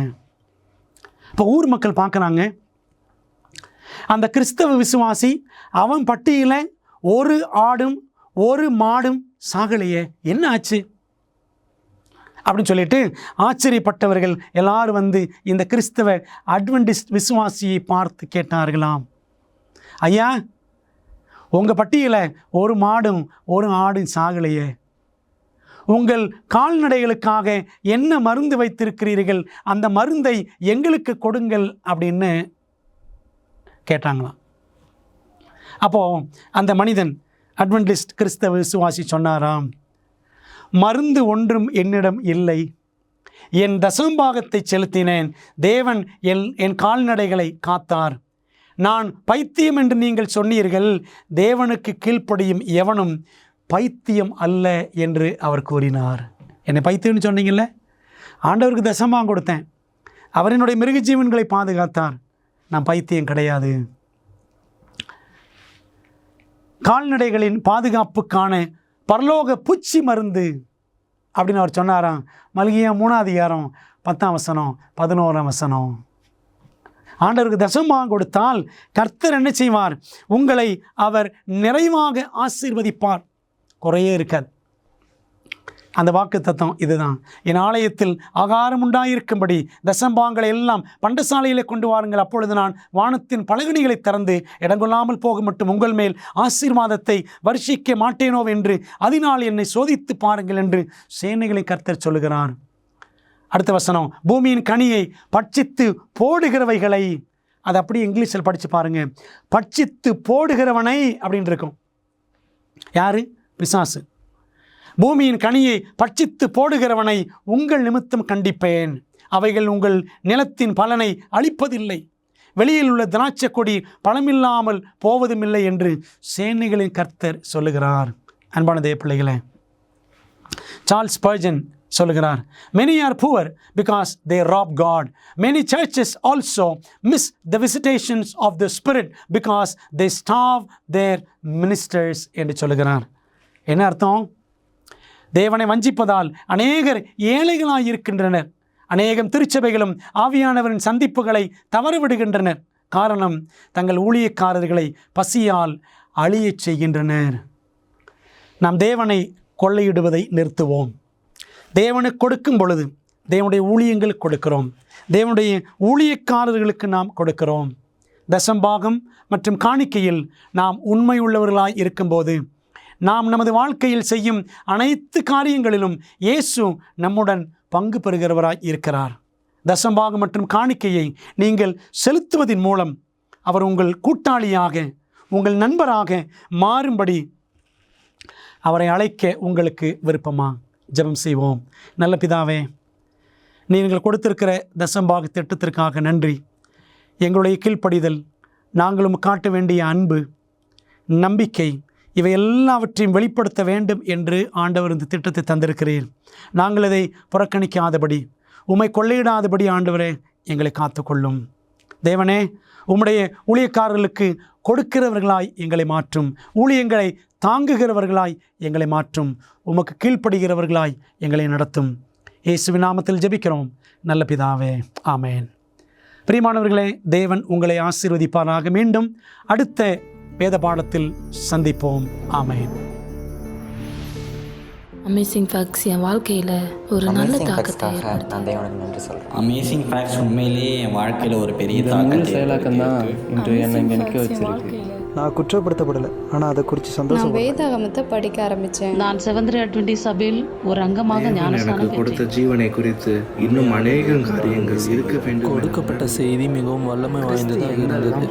இப்போ ஊர் மக்கள் பார்க்குறாங்க, அந்த கிறிஸ்தவ விசுவாசி அவன் பட்டியில் ஒரு ஆடும் ஒரு மாடும் சாகலையே, என்ன ஆச்சு அப்படின்னு சொல்லிட்டு ஆச்சரியப்பட்டவர்கள் எல்லாரும் வந்து இந்த கிறிஸ்தவ அட்வென்டிஸ்ட் விசுவாசியை பார்த்து கேட்டார்களாம், ஐயா, உங்கள் பட்டியில் ஒரு மாடும் ஒரு ஆடும் சாகலையே, உங்கள் கால்நடைகளுக்காக என்ன மருந்து வைத்திருக்கிறீர்கள், அந்த மருந்தை எங்களுக்கு கொடுங்கள் அப்படின்னு கேட்டாங்களாம். அப்போது அந்த மனிதன் அட்வென்டிஸ்ட் கிறிஸ்தவ விசுவாசி சொன்னாராம், மருந்து ஒன்றும் என்னிடம் இல்லை, என் தசமபாகத்தை செலுத்தினேன், தேவன் என் கால்நடைகளை காத்தார், நான் பைத்தியம் என்று நீங்கள் சொன்னீர்கள், தேவனுக்கு கீழ்ப்படியும் எவனும் பைத்தியம் அல்ல என்று அவர் கூறினார். என்னை பைத்தியம்னு சொன்னீங்கல்ல, ஆண்டவருக்கு தசமபாகம் கொடுத்தேன், அவர் என்னுடைய மிருக ஜீவன்களை பாதுகாத்தார், நான் பைத்தியம் கிடையாது. கால்நடைகளின் பாதுகாப்புக்கான பரலோக பூச்சி மருந்து அப்படின்னு அவர் சொன்னாராம். மல்கியா 3:10, 11. ஆண்டவருக்கு தசமபாகம் கொடுத்தால் கர்த்தர் என்ன செய்வார், உங்களை அவர் நிறைவாக ஆசீர்வதிப்பார், குறையே இருக்காது. அந்த வாக்கு தத்துவம் இதுதான். என் ஆலயத்தில் ஆகாரம் உண்டாயிருக்கும்படி தசமபாகங்களை எல்லாம் பண்டசாலையிலே கொண்டு வாருங்கள், அப்பொழுது நான் வானத்தின் பலகணிகளை திறந்து இடங்கொள்ளாமல் போக மட்டும் உங்கள் மேல் ஆசீர்வாதத்தை வருஷிக்க மாட்டேனோ என்று அதனால் என்னை சோதித்து பாருங்கள் என்று சேனைகளை கர்த்தர் சொல்லுகிறார். அடுத்த வசனம், பூமியின் கனியை பட்சித்து போடுகிறவைகளை, அது அப்படியே இங்கிலீஷில் படித்து பாருங்க, பட்சித்து போடுகிறவனை அப்படின்னு இருக்கும். யாரு? பிசாசு. பூமியின் கனியை பட்சித்து போடுகிறவனை உங்கள் நிமித்தம் கண்டிப்பேன், அவைகள் உங்கள் நிலத்தின் பலனை அளிப்பதில்லை, வெளியில் உள்ள திராட்சை கொடி பழமில்லாமல் போவதுமில்லை என்று சேனைகளின் கர்த்தர் சொல்லுகிறார். அன்பான தேவ பிள்ளைகளே, சார்ல்ஸ் ஸ்பர்ஜன் சொல்லுகிறார், many are poor because they rob God. Many churches also miss the visitations of the Spirit because they starve their ministers என்று சொல்லுகிறார். என்ன அர்த்தம்? தேவனை வஞ்சிப்பதால் அநேகர் ஏழைகளாய் இருக்கின்றனர். அநேகம் திருச்சபைகளும் ஆவியானவரின் சந்திப்புகளை தவறவிடுகின்றனர். காரணம், தங்கள் ஊழியக்காரர்களை பசியால் அழியச் செய்கின்றனர். நாம் தேவனை கொள்ளையிடுவதை நிறுத்துவோம். தேவனுக்கு கொடுக்கும் பொழுது தேவனுடைய ஊழியங்களுக்கு கொடுக்கிறோம், தேவனுடைய ஊழியக்காரர்களுக்கு நாம் கொடுக்கிறோம். தசமபாகம் மற்றும் காணிக்கையில் நாம் உண்மை உள்ளவர்களாய் இருக்கும்போது நாம் நமது வாழ்க்கையில் செய்யும் அனைத்து காரியங்களிலும் இயேசு நம்முடன் பங்கு பெறுகிறவராய் இருக்கிறார். தசமபாகம் மற்றும் காணிக்கையை நீங்கள் செலுத்துவதன் மூலம் அவர் உங்கள் கூட்டாளியாக, உங்கள் நண்பராக மாறும்படி அவரை அழைக்க உங்களுக்கு விருப்பமா? ஜெபம் செய்வோம். நல்ல பிதாவே, நீங்கள் கொடுத்திருக்கிற தசமபாக திட்டத்திற்காக நன்றி. எங்களுடைய கீழ்ப்படிதல், நாங்களும் காட்ட வேண்டிய அன்பு, நம்பிக்கை, இவை எல்லாவற்றையும் வெளிப்படுத்த வேண்டும் என்று ஆண்டவர் இந்த திட்டத்தை தந்திருக்கிறீர். நாங்கள் இதை புறக்கணிக்காதபடி, உம்மை கொள்ளையிடாதபடி ஆண்டவரே எங்களை காத்துக்கொள்ளும். தேவனே, உம்முடைய ஊழியக்காரர்களுக்கு கொடுக்கிறவர்களாய் எங்களை மாற்றும். ஊழியங்களை தாங்குகிறவர்களாய் எங்களை மாற்றும். உமக்கு கீழ்ப்படுகிறவர்களாய் எங்களை நடத்தும். இயேசுவின் நாமத்தில் ஜெபிக்கிறோம் நல்ல பிதாவே, ஆமேன். பிரியமானவர்களே, தேவன் உங்களை ஆசீர்வதிப்பாராக. மீண்டும் அடுத்த வேத பாடத்தில் சந்திப்போம். ஆமேன். அமேசிங் ஃபேக்ட்ஸ் என் வாழ்க்கையில் ஒரு நல்ல தாக்கத்தை அமேசிங் ஃபேக்ட்ஸ் உண்மையிலேயே என் வாழ்க்கையில் ஒரு பெரிய தாக்கத்தை செயலாக்கம் தான் இன்று என்னை இங்கே நிற்க வச்சிருக்கு. நான் குற்றப்படுத்தப்படலை, ஆனால் அதை குறித்து சந்தோஷம். வேதாகமத்தை படிக்க ஆரம்பித்தேன். நான் செவன்த் அட்வென்டிஸ்ட் சபையில் ஒரு அங்கமாக எனக்கு கொடுத்த ஜீவனை குறித்து இன்னும் அநேக காரியங்கள் இருக்க வேண்டும். கொடுக்கப்பட்ட செய்தி மிகவும் வல்லமை வாய்ந்ததாக இருந்தது.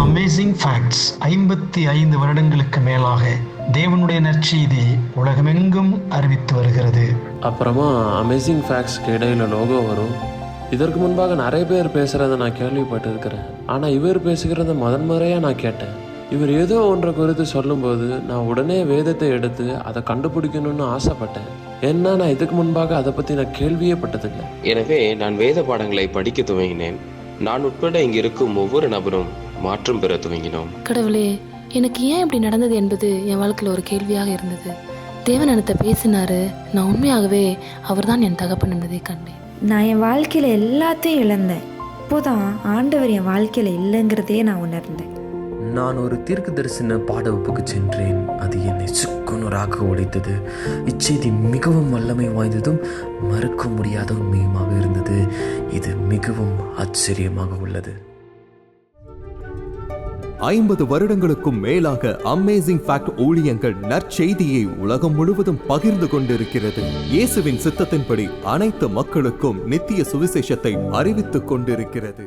அமேசிங் ஃபேக்ட்ஸ் 55 வருடங்களுக்கு மேலாக தேவனுடைய நற்செய்தி உலகமெங்கும் அறிவித்து வருகிறது. அப்புறமா அமேசிங் ஃபேக்ட்ஸ்க்கு இடையில லோகோ வரும். இதற்கு முன்பாக நிறைய பேர் பேசுகிறத நான் கேள்விப்பட்டிருக்கிறேன். ஆனால் இவர் பேசுகிறத முதன்முறையாக நான் கேட்டேன். இவர் ஏதோ ஒன்றை குறித்து சொல்லும்போது நான் உடனே வேதத்தை எடுத்து அதை கண்டுபிடிக்கணும்னு ஆசைப்பட்டேன். ஏன்னா நான் இதுக்கு முன்பாக அதை பற்றி நான் கேள்வியே பட்டதில்லை. எனவே நான் வேத பாடங்களை படிக்க துவங்கினேன். நான் உட்பட இங்கு இருக்கும் ஒவ்வொரு நபரும் மாற்றம் பெற துவங்கினோம். கடவுளே, எனக்கு ஏன் இப்படி நடந்தது என்பது என் வாழ்க்கையில் ஒரு கேள்வியாக இருந்தது. தேவன் என்னத்தை பேசினாரு. நான் உண்மையாகவே அவர் தான் என் தகப்பன் என்பதை கண்டேன். நான் என் வாழ்க்கையில் எல்லாத்தையும் இழந்தேன். இப்போதான் ஆண்டவர் என் வாழ்க்கையில் இல்லைங்கிறதே நான் உணர்ந்தேன். நான் ஒரு தீர்க்க தரிசன பாட வகுப்புக்கு சென்றேன். அது என்னை சுக்குநூறாக உடைத்தது. இச்செய்தி மிகவும் வல்லமை வாய்ந்ததும் மறுக்க முடியாத உண்மையுமாக இருந்தது. இது மிகவும் ஆச்சரியமாக உள்ளது. 50 வருடங்களுக்கும் மேலாக அமேசிங் ஃபேக்ட் ஊழியங்கள் நற்செய்தியை உலகம் முழுவதும் பகிர்ந்து கொண்டிருக்கிறது. இயேசுவின் சித்தத்தின்படி அனைத்து மக்களுக்கும் நித்திய சுவிசேஷத்தை அறிவித்துக் கொண்டிருக்கிறது.